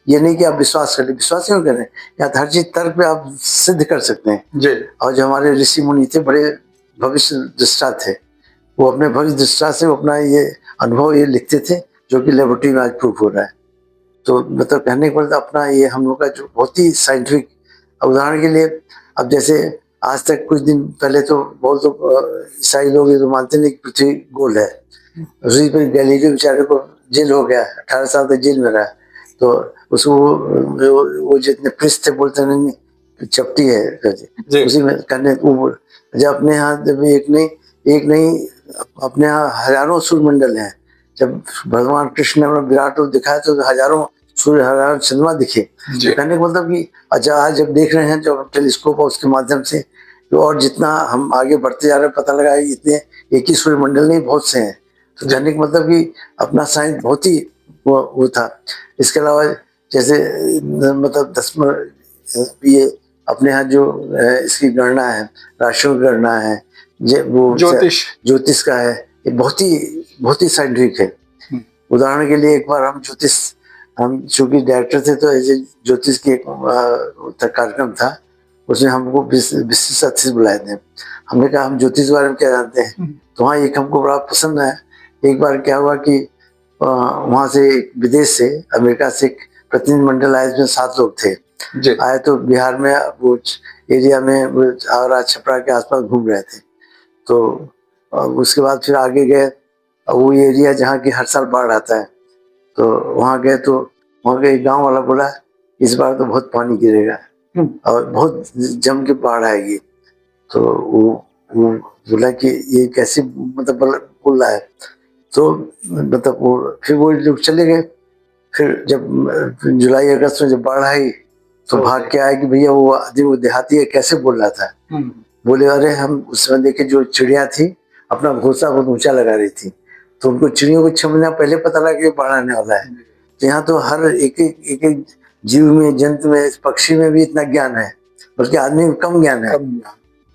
ये नहीं कि आप विश्वास करें, विश्वास क्यों करें, या हर चीज तर्क पे आप सिद्ध कर सकते हैं। और जो हमारे ऋषि मुनि थे, बड़े भविष्य दृष्टा थे, वो अपने भविष्य दृष्टा से अपना ये अनुभव ये लिखते थे, जो कि लेबोरेटरी में आज प्रूफ हो रहा है। तो मतलब कहने को अपना ये हम लोग का जो बहुत ही साइंटिफिक, उदाहरण के लिए अब जैसे आज तक कुछ दिन पहले तो बहुत ईसाई लोग ये तो मानते नहीं कि पृथ्वी गोल है। उसी पर गैलीलियो बेचारे को जेल हो गया, 18 साल तक जेल में रहा। तो उसको वो जितने प्रिस्ट थे बोलते नहीं चपटी है, उसी में कहने जब अपने यहाँ जब एक नहीं अपने यहाँ हजारों सूर्य मंडल हैं। जब भगवान कृष्ण ने अपना विराट रूप दिखाया तो हजारों सूर्य हरा और चंद्रमा दिखे। जी। तो कहने का मतलब कि अच्छा आज जब देख रहे हैं, जो टेलीस्कोप और उसके माध्यम से, तो और जितना हम आगे बढ़ते जा रहे हैं पता लगा है इतने एक ही सूर्य मंडल नहीं, बहुत से हैं। तो जी। कहने का मतलब कि अपना साइंस बहुत ही वो था। इसके अलावा जैसे मतलब 10 ये अपने यहाँ जो इसकी गणना है, राशियों की गणना है, वो ज्योतिष। ज्योतिष का है, ये बहुत ही साइंटिफिक है। उदाहरण के लिए एक बार हम चूंकि डायरेक्टर थे, तो ऐसे ज्योतिष की एक कार्यक्रम था, उसमें हमको 20 अतिथि बुलाए थे। हमने कहा हम ज्योतिष के बारे में क्या जानते हैं, तो वहाँ एक हमको बड़ा पसंद आया। एक बार क्या हुआ कि वहाँ से विदेश से, अमेरिका से एक प्रतिनिधिमंडल आए, जिसमें 7 लोग थे। जी। आए तो बिहार में वो एरिया में आगरा छपरा के आसपास घूम रहे थे। तो उसके बाद फिर आगे गए, वो एरिया जहाँ की हर साल बाढ़ आता है, तो वहाँ गए तो वहाँ के गांव वाला बोला इस बार तो बहुत पानी गिरेगा और बहुत जम के बाढ़ आएगी। तो वो बोला कि ये कैसे मतलब बोल रहा है। तो मतलब वो फिर वो लोग चले गए। फिर जब जुलाई अगस्त में जब बाढ़ आई, तो भाग के आए कि भैया वो देहाती है, कैसे बोल रहा था। बोले अरे हम उस समय देखे जो चिड़िया थी अपना घोंसला बहुत ऊंचा लगा रही थी, तो उनको चिड़ियों को 6 महीना पहले पता लगा कि बाढ़ आने वाला है। तो यहाँ तो हर एक जीव में, जंतु में, पक्षी में भी इतना ज्ञान है, बल्कि आदमी में कम ज्ञान है।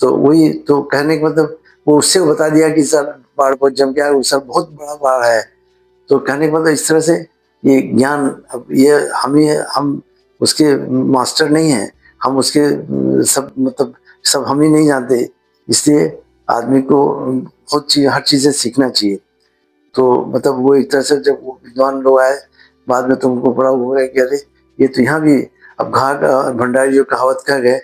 तो वही तो कहने का मतलब वो उससे बता दिया कि सर बाढ़ बहुत जम गया, सर बहुत बड़ा बाढ़ है। तो कहने का मतलब इस तरह से ये ज्ञान, अब ये हम उसके मास्टर नहीं है, हम उसके सब हम ही नहीं जानते। इसलिए आदमी को हर चीज़ें सीखना चाहिए। तो मतलब वो एक तरह से जब वो विद्वान लोग आए बाद में, तो उनको बड़ा हो गया कि अरे ये तो यहाँ भी अब घाट भंडारी जो कहावत कह गए,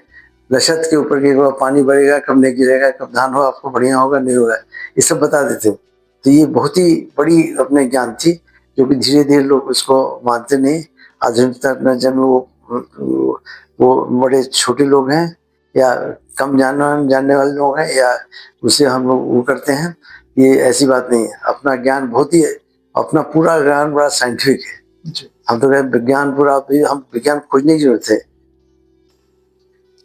लशत के ऊपर कि पानी बढ़ेगा कब नहीं गिरेगा, कब धान होगा आपको बढ़िया होगा नहीं होगा, ये सब बता देते। तो ये बहुत ही बड़ी अपने ज्ञान थी, जो कि धीरे धीरे लोग उसको मानते नहीं। आधुनिकता न जन्म वो बड़े छोटे लोग हैं या कम जानने वाले लोग हैं, या उसे हम लोग वो करते हैं, ये ऐसी बात नहीं है। अपना ज्ञान बहुत ही, अपना पूरा ज्ञान बड़ा साइंटिफिक है। हम तो कहें विज्ञान पूरा, हम विज्ञान खोजने की जरूरत है।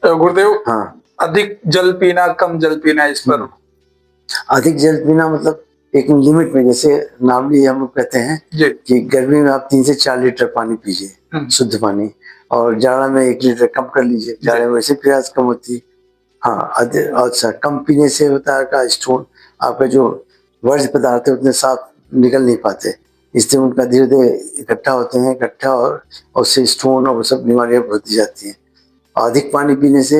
गुरुदेव, हाँ, अधिक जल पीना, कम जल पीना, इस पर अधिक जल पीना मतलब एक लिमिट में, जैसे नॉर्मली हम लोग कहते हैं कि गर्मी में आप 3 से 4 लीटर पानी पीजिए, शुद्ध पानी, और जाड़ा में 1 लीटर कम कर लीजिए। जाड़े में वैसे प्यास कम होती है। हाँ, अच्छा कम पीने से होता है का स्टोन, आपका जो वर्ज्य पदार्थ है उतने साफ निकल नहीं पाते, इसलिए उनका धीरे धीरे इकट्ठा होते हैं, और उससे स्टोन और सब बीमारियां बढ़ती जाती हैं। अधिक पानी पीने से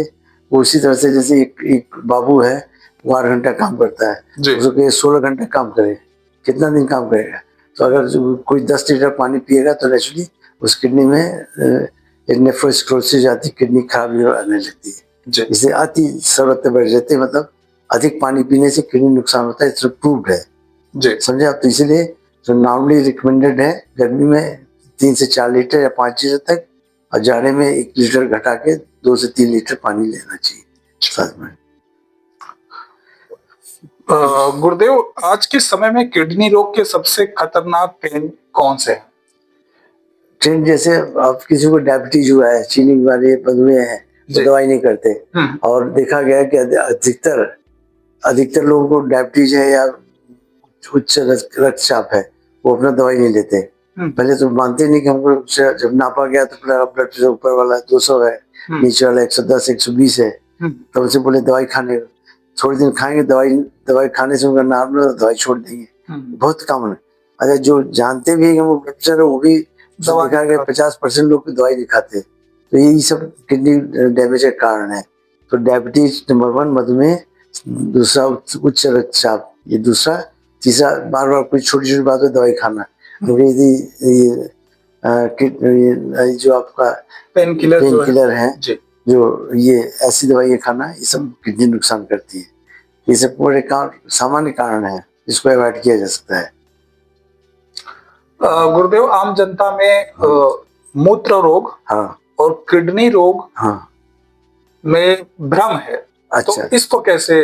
वो उसी तरह से जैसे एक बाबू है, वो 8 घंटा काम करता है, उसको 16 घंटा काम करे, कितना दिन काम करेगा। तो अगर कोई 10 लीटर पानी पिएगा तो नेचुरली उस किडनी में नेफ्रोस्क्लेरोसिस जाती, किडनी खराब होने लगती है। इससे अति सर्वत्र बढ़ जाते हैं, मतलब अधिक पानी पीने से किडनी नुकसान होता है, इससे प्रूव्ड है, समझे आप। तो इसलिए जो नॉर्मली रिकमेंडेड है गर्मी में 3 से 4 लीटर या 5 लीटर तक, और जाड़े में 1 लीटर घटा के 2 से 3 लीटर पानी लेना चाहिए साथ में। गुरुदेव, आज के समय में किडनी रोग के सबसे खतरनाक ट्रेंड कौन से हैं? ट्रेंड जैसे आप किसी को डायबिटीज हुआ है, चीनी की बीमारी, मधुमेह है, तो दवाई नहीं करते, और देखा गया कि अधिकतर लोगों को डायबिटीज है या उच्च रक्तचाप है, वो अपना दवाई नहीं लेते। पहले तो मानते नहीं कि हमको, जब नापा गया तो ब्लड प्रेशर ऊपर वाला 200 है, नीचे वाला 110 120 है, तो उनसे बोले दवाई खाने, थोड़े दिन खाएंगे, दवाई खाने से उनका नॉर्मल, दवाई छोड़ देंगे। बहुत कॉमन है। अरे जो जानते भी है कि वो ब्लड प्रेशर है, वो भी देखा गया 50% लोग दवाई नहीं खाते। तो यही सब किडनी डैमेज का कारण है। तो डायबिटीज नंबर 1, मधुमेह, दूसरा उच्च रक्तचाप, ये दूसरा, तीसरा बार बार कोई छोटी छोटी बात पर दवाई खाना, क्योंकि यदि जो आपका पेन किलर है, जो ये ऐसी दवाई खाना, ये सब किडनी नुकसान करती है। ये सब पूरे सामान्य कारण है, जिसको अवॉइड किया जा सकता है। गुरुदेव, आम जनता में मूत्र रोग और किडनी रोग में भ्रम है। अच्छा, तो इसको कैसे?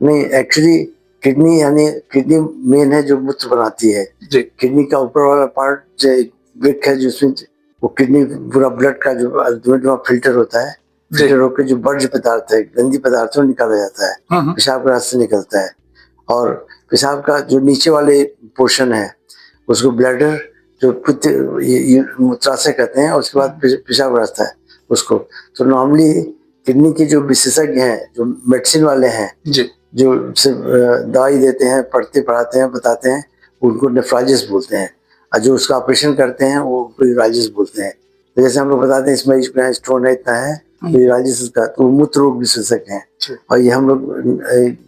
नहीं, एक्चुअली किडनी यानी किडनी मेन है जो मूत्र बनाती है। किडनी का ऊपर वाला पार्ट जो वृक्क है, जिसमें वो किडनी पूरा ब्लड का जो अल्टीमेट फिल्टर होता है, फिल्टर होकर जो वर्ज्य पदार्थ है, गंदी पदार्थ है, वो निकाला जाता है, पेशाब के रास्ते निकलता है। और पेशाब का जो नीचे वाले पोर्शन है उसको ब्लैडर, जो पित्त मूत्राशय कहते हैं, और उसके बाद पेशाब का रास्ता है उसको। तो नॉर्मली किडनी के जो विशेषज्ञ हैं, जो मेडिसिन वाले हैं जी, जो सिर्फ दवाई देते हैं, पढ़ाते हैं, बताते हैं, उनको नेफ्रोलॉजिस्ट बोलते हैं। और जो उसका ऑपरेशन करते हैं वो यूरोलॉजिस्ट बोलते हैं। तो जैसे हम लोग बताते हैं इस मरीज को स्टोन है, इतना है, तो यूरोलॉजिस्ट उसका, तो मूत्र रोग विशेषज्ञ हैं, और ये हम लोग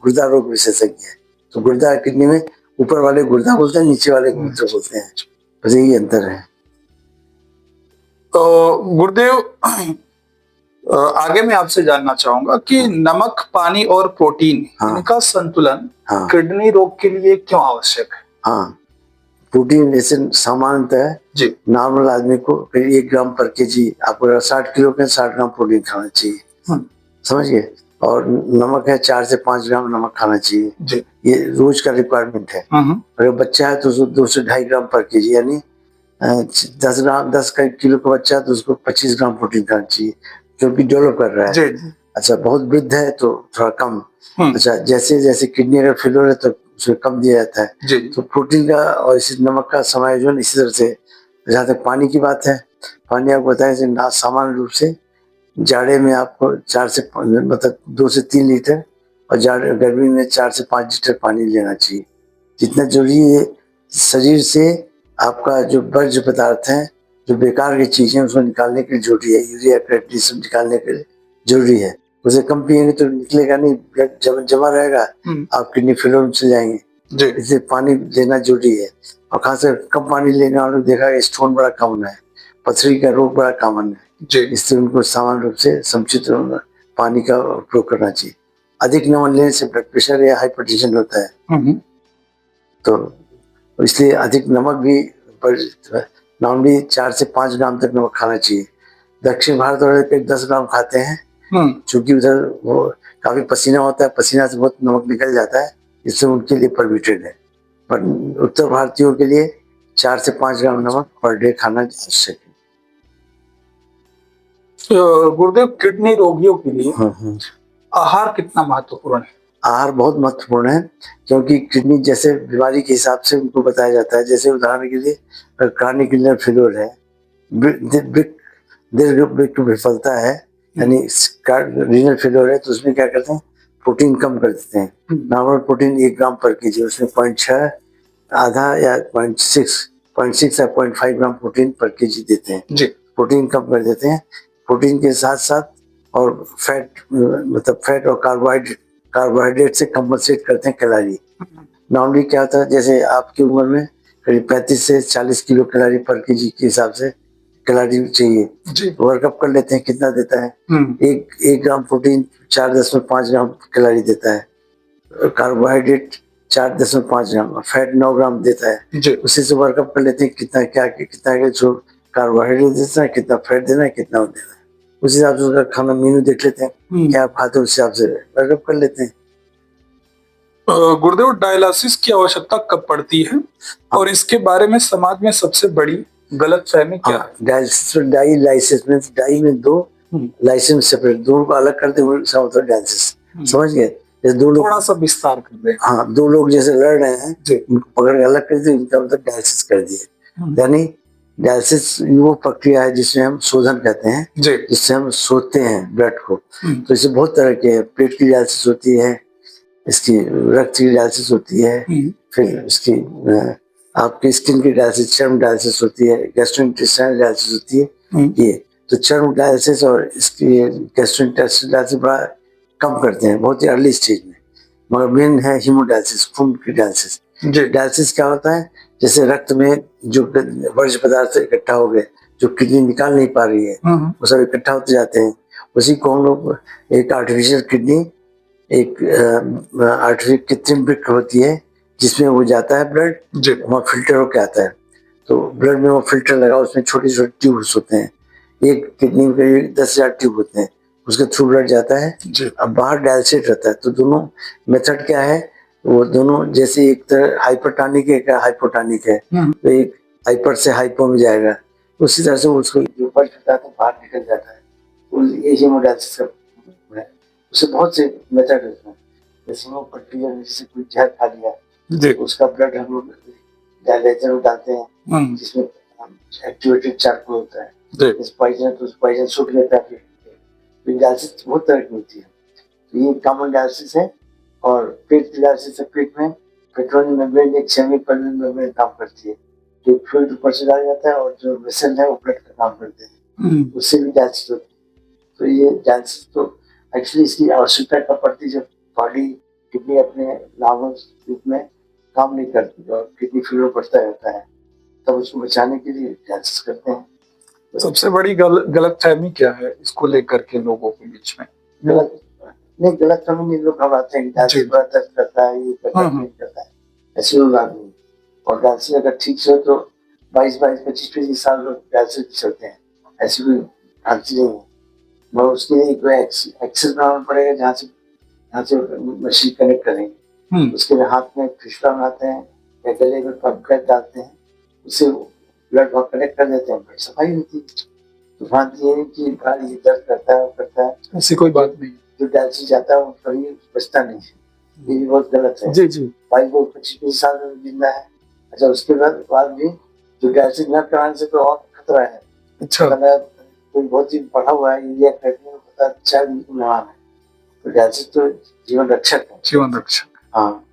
गुर्दा रोग विशेषज्ञ हैं। तो गुर्दा किडनी में ऊपर वाले गुर्दा बोलते हैं, नीचे वाले मूत्र बोलते हैं, बस यही अंतर है। तो गुरुदेव, आगे मैं आपसे जानना चाहूंगा कि नमक, पानी और प्रोटीन, इनका संतुलन किडनी रोग के लिए क्यों आवश्यक है? हाँ, प्रोटीन जैसे सामान्यतः जी, नॉर्मल आदमी को करीब 1 ग्राम पर केजी, आपको 60 किलो के 60 ग्राम प्रोटीन खाना चाहिए, समझ गए। और नमक है 4 से 5 ग्राम नमक खाना चाहिए जी, ये रोज का रिक्वायरमेंट है। अगर बच्चा है तो उसको 2 से 2.5 ग्राम पर केजी, यानी 10 किलो का बच्चा है तो उसको 25 ग्राम प्रोटीन खाना चाहिए, क्योंकि डेवलप कर रहा है। जी, जी। अच्छा, बहुत वृद्ध है तो थोड़ा कम। अच्छा, जैसे जैसे किडनी अगर फेलियर है तो उसमें कम दिया जाता है। जी, तो प्रोटीन का और इसी नमक का समायोजन इसी तरह से। जहाँ तक पानी की बात है, पानी आपको बताया सामान्य रूप से जाड़े में आपको 4 से मतलब 2 से 3 लीटर, और जाड़े गर्मी में 4 से 5 लीटर पानी लेना चाहिए। जितना जरूरी है शरीर से आपका जो वर्ज्य पदार्थ है, जो बेकार की चीजें, उसको निकालने के लिए जरूरी है। यूरिया, क्रिएटिनिन सब निकालने के लिए जरूरी है। उसे कम पिएंगे तो निकलेगा नहीं, ब्लड जमा रहेगा, आप किडनी फेलियर में चले जाएंगे। इसलिए पानी लेना जरूरी है। और खासकर कम पानी लेने वालों को देखा स्टोन बड़ा कॉमन है, पथरी का रोग बड़ा कॉमन है, इसलिए उनको सामान्य रूप से समुचित पानी का उपयोग करना चाहिए। अधिक नमक लेने से ब्लड प्रेशर या हाइपरटेंशन होता है, तो इसलिए अधिक नमक भी नॉर्मली 4 से 5 ग्राम तक नमक खाना चाहिए। दक्षिण भारत वाले 10 ग्राम खाते हैं, क्योंकि उधर वो काफी पसीना होता है, पसीना से बहुत नमक निकल जाता है, इससे उनके लिए परमिटेड है। पर उत्तर भारतीयों के लिए 4 से 5 ग्राम नमक पर डे खाना आवश्यक है। गुरुदेव, किडनी रोगियों के लिए आहार कितना महत्वपूर्ण है? आहार बहुत महत्वपूर्ण है, क्योंकि किडनी जैसे बीमारी के हिसाब से उनको बताया जाता है। जैसे उदाहरण के लिए क्रॉनिक किडनी फेलियर है, दीर्घ विफलता है, यानी रीनल फेलियर है, तो उसमें क्या करते हैं, प्रोटीन कम कर देते हैं। नॉर्मल प्रोटीन 1 ग्राम पर केजी, उसमें 0.6 आधा या 0.6 या 0.5 ग्राम प्रोटीन पर केजी देते हैं। प्रोटीन कम कर देते हैं। प्रोटीन के साथ साथ और फैट, मतलब फैट और कार्बोहाइड्रेट से कंपनसेट करते हैं कैलोरी। नॉर्मली क्या होता है, जैसे आपकी उम्र में करीब 35 से 40 किलो कैलोरी पर केजी के हिसाब से कैलोरी चाहिए। वर्कअप कर लेते हैं कितना देता है, एक ग्राम प्रोटीन 4.5 ग्राम कैलोरी देता है, कार्बोहाइड्रेट 4.5 ग्राम, फैट 9 ग्राम देता है। उसी से वर्कअप कर लेते हैं कितना जो कार्बोहाइड्रेट देना है, कितना फैट देना है, कितना देना है। उस हिसाब से उसका खाना मेनू देख लेते हैं, क्या आप खाते हो, उस हिसाब से वर्कअप कर लेते हैं। गुरुदेव, डायलिसिस की आवश्यकता कब पड़ती है और इसके बारे में समाज में सबसे बड़ी गलतफहमी क्या है? डायलिसिस में डाई में 2, लाइसिस सेपरेट, दोनों को अलग करते हुए डायलिसिस, समझ गए। जैसे 2 लोग, थोड़ा सा विस्तार कर दें। हाँ, 2 लोग जैसे लड़ रहे हैं, उनको पकड़ के अलग कर दिए, उनका मतलब डायलिसिस कर दिए। यानी डायलिसिस वो प्रक्रिया है जिसमें हम शोधन कहते हैं, जिससे हम सोते हैं ब्लड को। तो इससे बहुत तरह के, पेट की डायलिसिस होती है, इसकी रक्त की डायलिसिस होती है, फिर इसकी आपकी स्किन की डायलिसिस, चर्म डायलिसिस होती है, गैस्ट्रोइंटेस्टाइनल डायलिसिस होती है। ये तो चर्म डायलिसिस और इसकी गैस्ट्रोइंटेस्टाइनल डायलिसिस बड़ा कम करते हैं बहुत ही अर्ली स्टेज में, मगर मेन है हीमोडायलिसिस, खून की डायलिसिस। डायलिसिस क्या होता है, जैसे रक्त में जो वर्ज्य पदार्थ इकट्ठा हो गए, जो किडनी निकाल नहीं पा रही है, वो सब इकट्ठा होते जाते हैं। उसी को हम लोग एक आर्टिफिशियल किडनी, एक आर्टिफिशियल कृत्रिम वृक्क होती है, जिसमें वो जाता है ब्लड, वहाँ फिल्टर होके आता है। तो ब्लड में वो फिल्टर लगा, उसमें छोटे छोटे ट्यूब्स होते हैं, एक किडनी में 10,000 ट्यूब होते हैं, उसके थ्रू ब्लड जाता है। अब बाहर डायलिसिस रहता है। तो दोनों मेथड क्या है, वो दोनों जैसे एक तरह हाइपरटोनिक है, एक हाइपोटोनिक है। तो एक हाइपर से हाइपो में जाएगा, उसी तरह से उसको जो पल्स होता है तो बाहर निकल जाता है। ये हीमोडायलिसिस का है। उससे बहुत से मेथड है उसमें, जैसे वो पट्टी या जैसे कोई जहर खा लिया जी। उसका ब्लड हम लोग डायलेटर में डालते हैं, जिसमें एक्टिवेटेड चार्कोल होता है। जी। इस पॉइजन तो पॉइजन सूख लेता है फिर डायलिसिस बहुत तरह की होती है। तो ये कॉमन डायलिसिस है। और पेट की डायलिसिस है, पेट में पेट्रोलियम मेम्ब्रेन एक सेमी परमानेंट मेम्ब्रेन काम करती है, जो फ्लूइड ऊपर से डाला जाता है और जो वेसल है वो ब्लड का काम करते हैं, उससे भी डायलिसिस होती है। तो ये डायलिसिस तो एक्चुअली इसकी आवश्यकता कब पड़ती है, जब बॉडी किडनी अपने नॉर्मल रूप में काम नहीं करती और किडनी फेलियर बढ़ता रहता है, तब उसको बचाने के लिए डायलिसिस करते हैं। सबसे बड़ी गलतफहमी क्या है इसको लेकर के लोगों के बीच में? गलत नहीं, गलतफहमी नहीं, लोग घबराते हैं डायलिसिस बड़ा दर्द करता है, ये करता है, नहीं करता है, ऐसी कोई बात नहीं। और डायलिसिस अगर ठीक से हो तो 22-22, 25-25 साल लोग डायलिसिस चलते हैं, ऐसी कोई भ्रांति नहीं है। मगर उसके लिए कोई एक्सेस बनाना पड़ेगा जहाँ से मशीन कनेक्ट करेंगे। उसके लिए हाथ में फिशला बनाते हैं या गले में पंपलेट डालते हैं, उससे ब्लड वहाँ कनेक्ट कर देते हैं, ब्लड सफाई होती है। तो भ्रांति ये है कि ये दर्द करता है, वो करता है, ऐसी कोई बात नहीं। जो डायलिसिस जाता है वो कभी बचता नहीं है, ये भी बहुत गलत है। जी जी। 22-25 साल में जिंदा है, अच्छा उसके बाद भी जो डायलिसिस न कराने से तो और खतरा है। अच्छा। कोई बहुत ही पढ़ा हुआ है, इंडिया करने में पता अच्छा महान है, तो डायलिसिस तो जीवन रक्षक है। जीवन रक्षक, हाँ,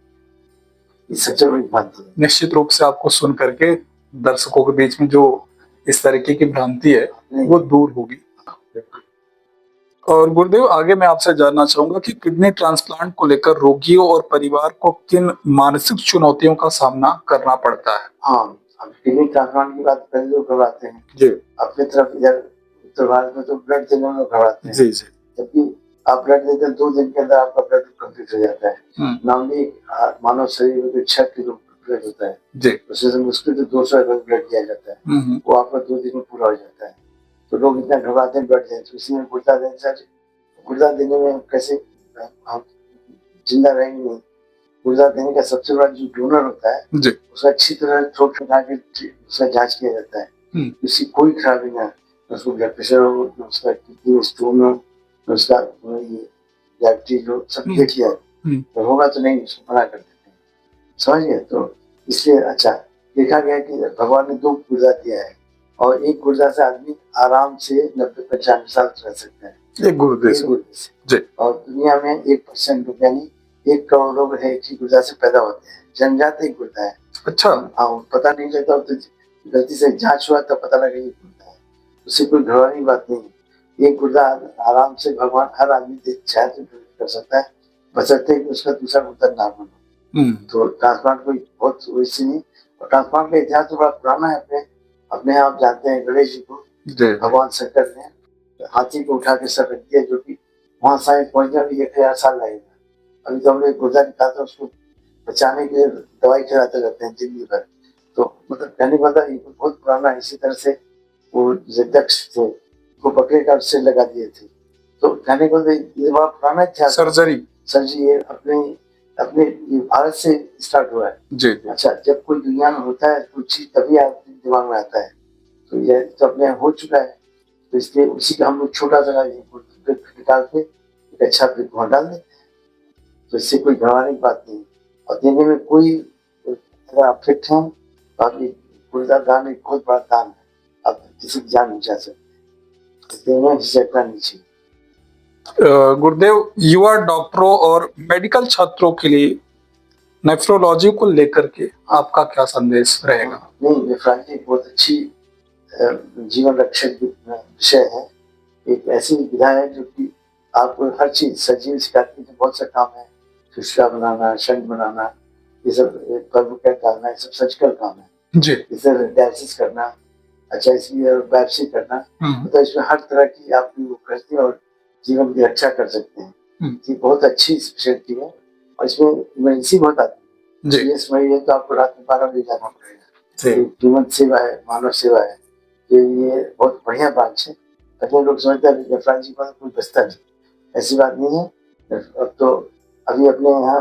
ये सबसे बड़ी बात है। निश्चित रूप से आपको सुन करके दर्शकों के बीच में जो इस तरीके की भ्रांति है वो दूर होगी। और गुरुदेव, आगे मैं आपसे जानना चाहूंगा कि किडनी ट्रांसप्लांट को लेकर रोगियों और परिवार को किन मानसिक चुनौतियों का सामना करना पड़ता है? हाँ, अब किडनी ट्रांसप्लांट की बात पहले लोग घबराते हैं जी। अपनी तरफ, इधर उत्तर भारत में तो ब्लड देने में घबराते हैं। जी जी। जबकि आप ब्लड देते हैं 2 दिन के अंदर आपका ब्लड कंप्लीट हो जाता है। नॉर्मली मानव शरीर में 6 किलो ब्लड होता है जी, उससे मुश्किल तो 200 ml ब्लड दिया जाता है, वो आपका 2 दिन में पूरा हो जाता है। तो लोग इतना घबराते हैं ब्लड देने, तो इसी में गुर्दा देने में कैसे हम जिंदा रहेंगे नहीं। गुर्दा देने का सबसे बड़ा जो डोनर होता है जी, उसका अच्छी तरह थ्रोट में डाल के उसका जांच किया जाता है, उसकी कोई खराबी ना, उसको ब्लड प्रेशर हो, उसका किडनी स्टोन हो, उसका डायबिटीज हो, सब देख लिया, तो होगा तो नहीं उसको मना कर देते हैं, समझिए। तो इसलिए अच्छा देखा गया कि भगवान ने 2 गुर्दा दिया है और एक गुर्दा से आदमी आराम से 90-95 साल रह सकता है, एक गुर्दे से जी। और दुनिया में 1% लोग यानी 1 करोड़ लोग है एक ही गुर्दा से पैदा होते हैं, जन्मजात एक गुर्दा है। अच्छा। हाँ, पता नहीं लगता, तो गलती से जांच हुआ तब पता लगा ये गुर्दा है, उससे कोई घबराने की बात नहीं। एक गुर्दा आराम से भगवान हर आदमी चाहे तो कर सकता है, बशर्ते कि उसका दूसरा गुर्दा नॉर्मल हो। तो ट्रांसप्लांट कोई बहुत वैसे नहीं, और ट्रांसप्लांट का इतिहास तो बड़ा पुराना है। अपने आप जानते हैं गणेश जी को भगवान शंकर ने हाथी को उठा के सर रख दिया, जो कि वहां साइंस पहुंचने में 1000 साल लगेगा। अभी तो हम लोग गुर्दा निकालते हैं, उसको बचाने के लिए दवाई खिलाते रहते हैं जिंदगी भर। तो मतलब कहने का मतलब ये बहुत पुराना है। इसी तरह से वो दक्ष थे, वो बकरे का उससे लगा दिए थे, तो कहने का ये बड़ा पुराना इतिहास। सर्जरी ये अपने भारत से स्टार्ट हुआ है जी। अच्छा, जब कोई दुनिया में होता है कोई चीज तभी आपके दिमाग में आता है, तो ये तो अपने हो चुका है, तो इसलिए उसी का हम लोग छोटा सा निकाल के एक अच्छा वहाँ डाल देते हैं, तो इससे कोई घबराने की बात नहीं। और देने में कोई अगर आप फिट हैं तो आपकी गुर्दा दान एक बहुत बड़ा दान है, आप किसी की जान बचा सकते हैं, देने में हिचकना नहीं चाहिए। गुरुदेव, युवा डॉक्टरों और मेडिकल छात्रों के लिए नेफ्रोलॉजी को लेकर के आपका क्या संदेश रहेगा? नहीं, नेफ्रोलॉजी बहुत अच्छी जीवन रक्षक विषय है, एक ऐसी विधा है जो कि आपको हर चीज सर्जरी सिखाती है। बहुत सा काम है, फिशला बनाना, शंट बनाना, ये सब कर्व डालना, ये सब सर्जिकल काम है जी। इसे डायलिसिस करना, अच्छा इसलिए बायोप्सी करना, तो इसमें हर तरह की आप वो करते हैं और जीवन की रक्षा कर सकते हैं। ये बहुत अच्छी स्पेशलिटी है और इसमें इमरजेंसी बहुत आती है। ये समझिए तो आपको रात में 12 बजे जाना पड़ेगा। जीवन सेवा है, मानव सेवा है, ये बहुत बढ़िया ब्रांच है। कई लोग समझते हैं नेफ्रोलॉजी का कोई बचता नहीं, ऐसी बात नहीं है। अब तो अभी अपने यहाँ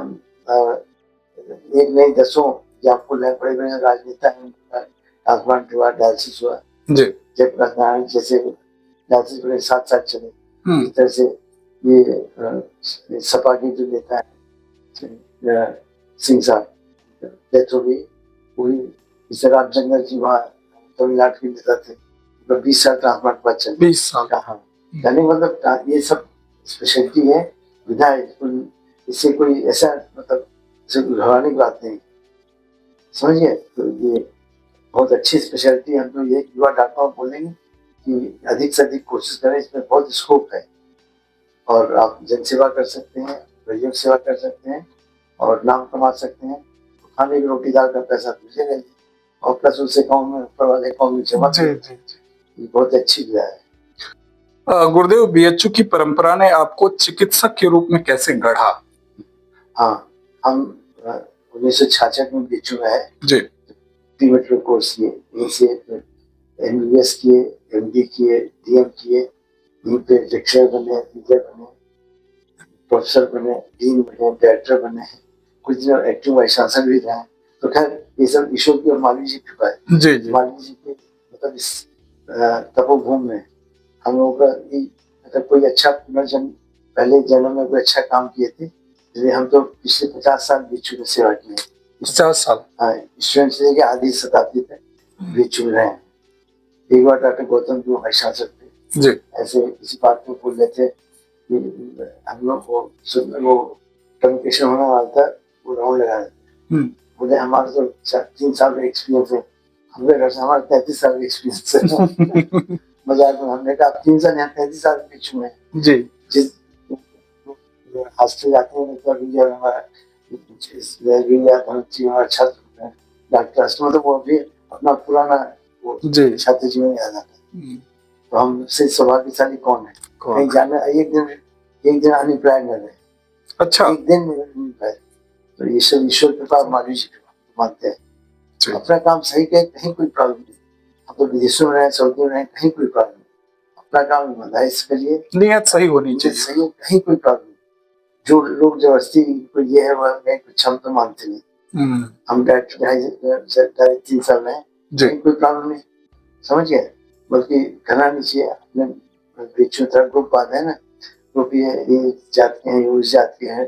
एक नहीं 10 आपको बड़े बड़े राजनेता ट्रांसप्लांट हुआ, डायलिसिस हुआ जी। जयप्रकाश नारायण जैसे राजनीति बड़े साथ साथ चले, इस तरह से ये सपा के जो नेता है सिंह साहब डेथ हो गई, पूरी इस रामचंद्र जी वहाँ तमिलनाडु के नेता थे, मतलब 20 साल ट्रांसप्लांट बाद चल 20 साल का। हाँ, यानी मतलब ये सब स्पेशलिटी है विधायक, इससे कोई ऐसा मतलब घबराने की बात नहीं, समझिए। तो ये बहुत अच्छी स्पेशलिटी। हम तो ये युवा डॉक्टरों को बोलेंगे कि अधिक से अधिक कोशिश करें, इसमें बहुत स्कोप है और आप जन सेवा कर सकते हैं, गरीब सेवा कर सकते हैं और नाम कमा सकते हैं। खाने की रोटी दाल का पैसा तुझे नहीं और प्लस उससे गाँव में ऊपर वाले गाँव में जमा, ये बहुत अच्छी विधा है। गुरुदेव, बीएचयू की परंपरा ने आपको चिकित्सक के रूप में कैसे गढ़ा? हाँ, हम 1966 में बीएचयू में है जी, प्रीमेडिकल कोर्स किए, यहीं से एमबीबीएस किए, एमडी किए, डीएम किए, यहीं पे लेक्चरर बने, टीचर बने, प्रोफेसर बने, डीन बने, डायरेक्टर बने, कुछ दिन एक्टिव वाइस चांसलर भी रहे। तो खैर ये सब ईश्वर की और मालवी जी की कृपा है। जी जी, मालवी जी के मतलब इस तपोभूमि में हम लोगों का मतलब कोई अच्छा पुनर्जन्म, पहले जन्म में कोई अच्छा काम किए थे, इसलिए हम तो पिछले 50 साल बीएचयू में सेवा किए। 50 साल? हाँ, स्टूडेंट से लेकर आधी शताब्दी तक बीएचयू में रहे। एक बार डॉक्टर गौतम जो वाइस चांसलर थे, जी, ऐसे किसी बात में बोल रहे थे कि हम लोग वो कम्युनिकेशन होने वाला था, वो राउंड लगा रहे, बोले हमारा तो 3 साल का एक्सपीरियंस है। हमने कहा हमारा 33 साल का एक्सपीरियंस है। मजाक में हमने कहा 3 साल यहाँ 33 साल के बीच में जी, जिस हॉस्टल जाते हैं तो अभी जो हमारा छात्र डॉक्टर मतलब वो भी अपना पुराना वो छात्र जीवन याद आता है। तो हम से सौभाग्यशाली कौन है, कहीं जाना एक दिन अनएम्प्लॉयड न रहे। अच्छा, एक दिन में तो ये सब ईश्वर कृपा मालवी जी मानते हैं। अपना काम सही कहे, कहीं कोई प्रॉब्लम नहीं। हम तो विदेशों में रहे, सऊदी में रहे, कहीं कोई प्रॉब्लम नहीं। अपना काम ईमानदारी से करिए, नियत सही होनी चाहिए, सही हो, कहीं कोई प्रॉब्लम नहीं। जो लोग जबरदस्ती कोई ये है वह मैं कुछ हम तो मानते नहीं। हम डायरेक्ट 3 साल में कहीं कोई प्रॉब्लम नहीं, समझ गए। बल्कि करना नहीं चाहिए। अपने बीचों तरह ग्रुप बात है ना, ग्रुप ये जात के हैं, ये उस जात के हैं।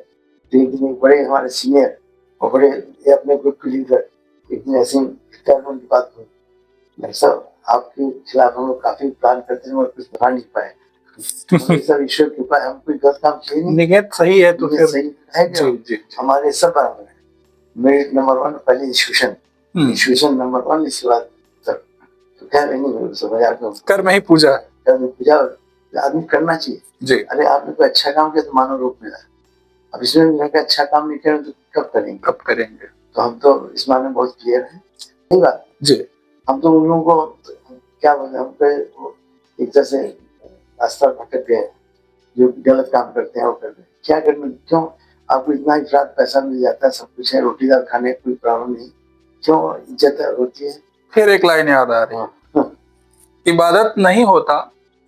तो एक दिन बड़े हमारे सीनियर और बड़े ये अपने ग्रुप के लीडर एक दिन ऐसे उनकी बात हुई, भाई साहब आपके खिलाफ हम लोग काफी प्लान करते हैं और कुछ बना नहीं पाए। सब ईश्वर की कृपा है, हम कोई गलत काम किए नहीं, नियत सही है तो फिर सही है। जी, जी, हमारे सब बराबर है। मेरिट नंबर 1 पहले इंस्टीट्यूशन नंबर 1, इसके बाद सब। तो खैर नहीं समझ आपको कर में ही पूजा है, कर में पूजा आदमी करना चाहिए जी। अरे आपने कोई अच्छा काम किया तो मानव रूप मिला, अब इसमें मैंने अच्छा काम नहीं करें तो कब करेंगे। तो हम तो इस मामले में बहुत क्लियर है, सही बात जी। हम तो उन लोगों को क्या बोले, हम पे एक तरह से रास्ता भटक गए, जो गलत काम करते हैं वो करते हैं। क्या करना, क्यों आपको इतना इफरात पैसा मिल जाता है, सब कुछ है, रोटी दाल खाने कोई प्रॉब्लम नहीं, क्यों इज्जत होती है। फिर एक लाइन याद आ रही है, इबादत नहीं होता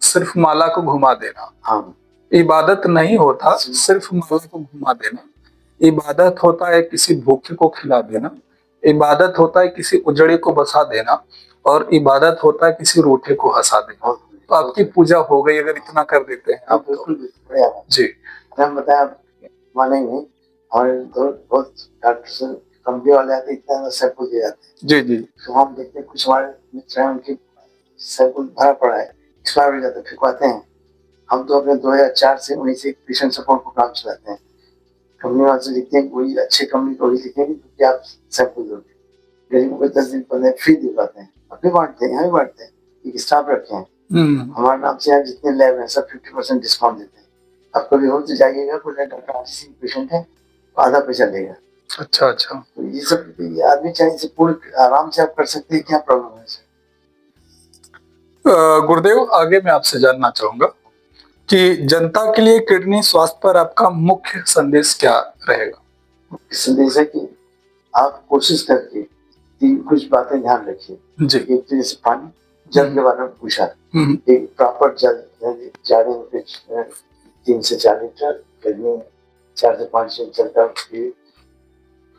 सिर्फ माला को घुमा देना। हाँ, इबादत नहीं होता सिर्फ माला को घुमा देना, इबादत होता है किसी भूखे को खिला देना, इबादत होता है किसी उजड़े को बसा देना, और इबादत होता है किसी रूठे को हंसा देना। तो आपकी पूजा हो गई अगर इतना कर देते हैं आप तो। जी, हम बताया मानेंगे, हमारे बहुत डॉक्टर कंपनी वाले आते इतना सैंपल दे जाते हैं। जी जी, तो हम देखते हैं कुछ हमारे मित्र हैं उनके सैंपल भरा पड़ा है, एक्सपायर हो जाता है, फिरवाते हैं। हम तो अपने 2004 से वहीं से पेशेंट सपोर्ट को काम चलाते हैं। कंपनी वाले से लिखते हैं, कोई अच्छे कंपनी को ही लिखेंगे तो आप सैंपल दोगे, गरीबों को 10 दिन 15 फ्री दिलवाते हैं, अपने बांटते हैं, यहाँ भी बांटते हैं, एक स्टाफ रखे हैं। हमारे नाम से यहाँ जितने लैब हैं सब 50% डिस्काउंट देते हैं। आप कभी हो तो जाइएगा, कोई डॉक्टर आरसीसी पेशेंट है तो आधा पैसा लेगा। अच्छा अच्छा, तो ये सब आदमी चाहिए से पूर्ण आराम से आप कर सकते हैं, क्या प्रॉब्लम है सर? गुरुदेव, आगे मैं आपसे जानना चाहूंगा कि जनता के लिए किडनी स्वास्थ्य पर आपका मुख्य संदेश क्या रहेगा? मुख्य संदेश है कि आप कोशिश करके कुछ बातें ध्यान रखिए जी। एक तो जैसे पानी, जल के बारे में पूछा, एक प्रॉपर जल जाने में 3 से 4 लीटर, गर्मी में 4 से 5 लीटर का,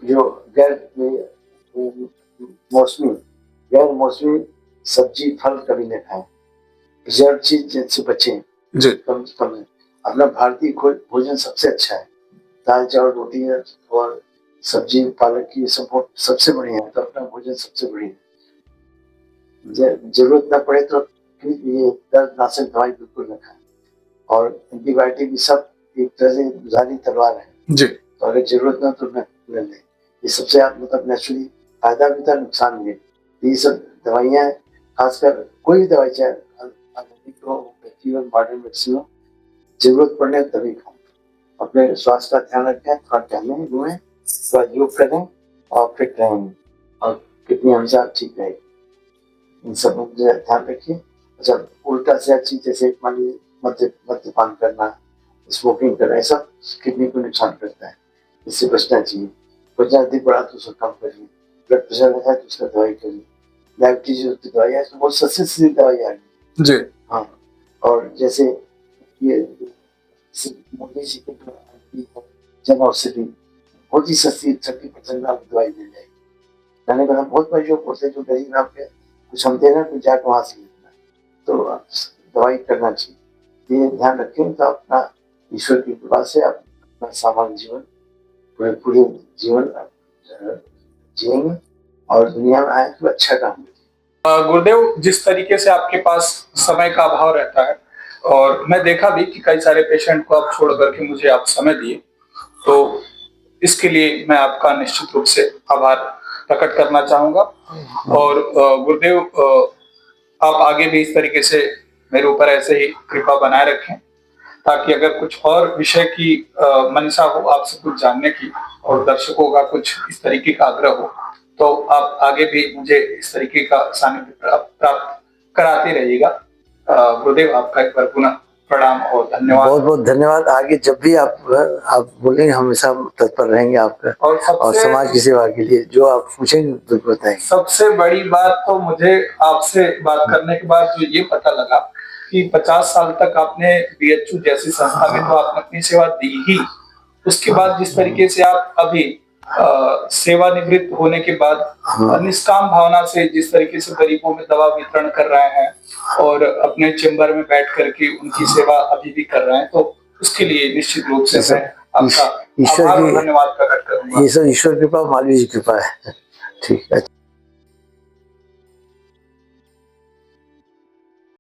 जो गैर मौसमी सब्जी फल कभी न खाएं, प्रिजर्व चीज से बचें, जी कम से कम। अपना भारतीय भोजन सबसे अच्छा है, दाल चावल रोटी है और सब्जी पालक की सब सबसे बढ़िया है, तो अपना भोजन सबसे बढ़िया है। जरूरत ना पड़े तो ये दर्दनाशक दवाई बिल्कुल न खाएं, और एंटीबायोटिक भी सब एक तरह से जाली तलवार है, जी तो अगर जरूरत ना तो न लें। ये सबसे आप मतलब नेचुरली फायदा भी था, नुकसान भी है। ये सब दवाइयाँ, खासकर कोई भी दवाई चाहे आयुर्वेदिक हो, पैथी मॉडर्न मेडिसिन हो, जरूरत पड़ने तभी खाएं। अपने स्वास्थ्य का ध्यान रखें, थोड़ा टहलें घूमें, थोड़ा योग करें और फिट रहेंगे, और कितनी हमेशा ठीक रहेगी। इन सब में ध्यान रखिए। अच्छा, उल्टा से अच्छी जैसे मान लीजिए मद्यपान करना, स्मोकिंग करना, ये सब किडनी को नुकसान करता है, इससे बचना चाहिए। वजन अधिक बढ़ा तो उसको कम करिए, ब्लड प्रेशर है तो उसका दवाई करिए, डायबिटीज की दवाई है तो बहुत सस्ती दवाई आ रही जी है। हाँ, और जैसे ये मोदी जी की जन औषधि बहुत ही सस्ती 30% में आपको दवाई मिल जाएगी। मैंने कहा बहुत बड़े लोग होते जो गरीब नाम पे कुछ हम दे रहे हैं, तो जाकर वहां से लेना, तो दवाई करना चाहिए। ये ध्यान रखें तो अपना ईश्वर की कृपा से आप अपना सामान्य जीवन पूरे जीवन जिएंगे, और दुनिया में आए तो अच्छा काम करें। गुरुदेव, जिस तरीके से आपके पास समय का अभाव रहता है, और मैं देखा भी कि कई सारे पेशेंट को आप छोड़ करके मुझे आप समय दिए, तो इसके लिए मैं आपका निश्चित रूप से आभार प्रकट करना चाहूंगा। और गुरुदेव, आप आगे भी इस तरीके से मेरे ऊपर ऐसे ही कृपा बनाए रखें, ताकि अगर कुछ और विषय की मंशा हो आपसे कुछ जानने की, और दर्शकों का कुछ इस तरीके का आग्रह हो, तो आप आगे भी मुझे इस तरीके का सानिध्य प्राप्त कराते रहिएगा। गुरुदेव, आपका एक बार पुनः प्रणाम और धन्यवाद। बहुत बहुत धन्यवाद। आगे जब भी आप बोलेंगे, हमेशा तत्पर रहेंगे आपका, और समाज की सेवा के लिए जो आप पूछेंगे बिल्कुल बताएंगे। सबसे बड़ी बात तो मुझे आपसे बात करने के बाद जो ये पता लगा कि 50 साल तक आपने बीएचयू जैसी संस्था में तो आपने अपनी सेवा दी ही, उसके बाद जिस तरीके से आप अभी सेवानिवृत्त होने के बाद निष्काम भावना से जिस तरीके से गरीबों में दवा वितरण कर रहे हैं, और अपने चेंबर में बैठ करके उनकी सेवा अभी भी कर रहे हैं, तो उसके लिए निश्चित रूप से मैं आपका आभार और धन्यवाद प्रकट करूंगा। ये सब ईश्वर कृपा, मालवीय जी कृपा है। ठीक है।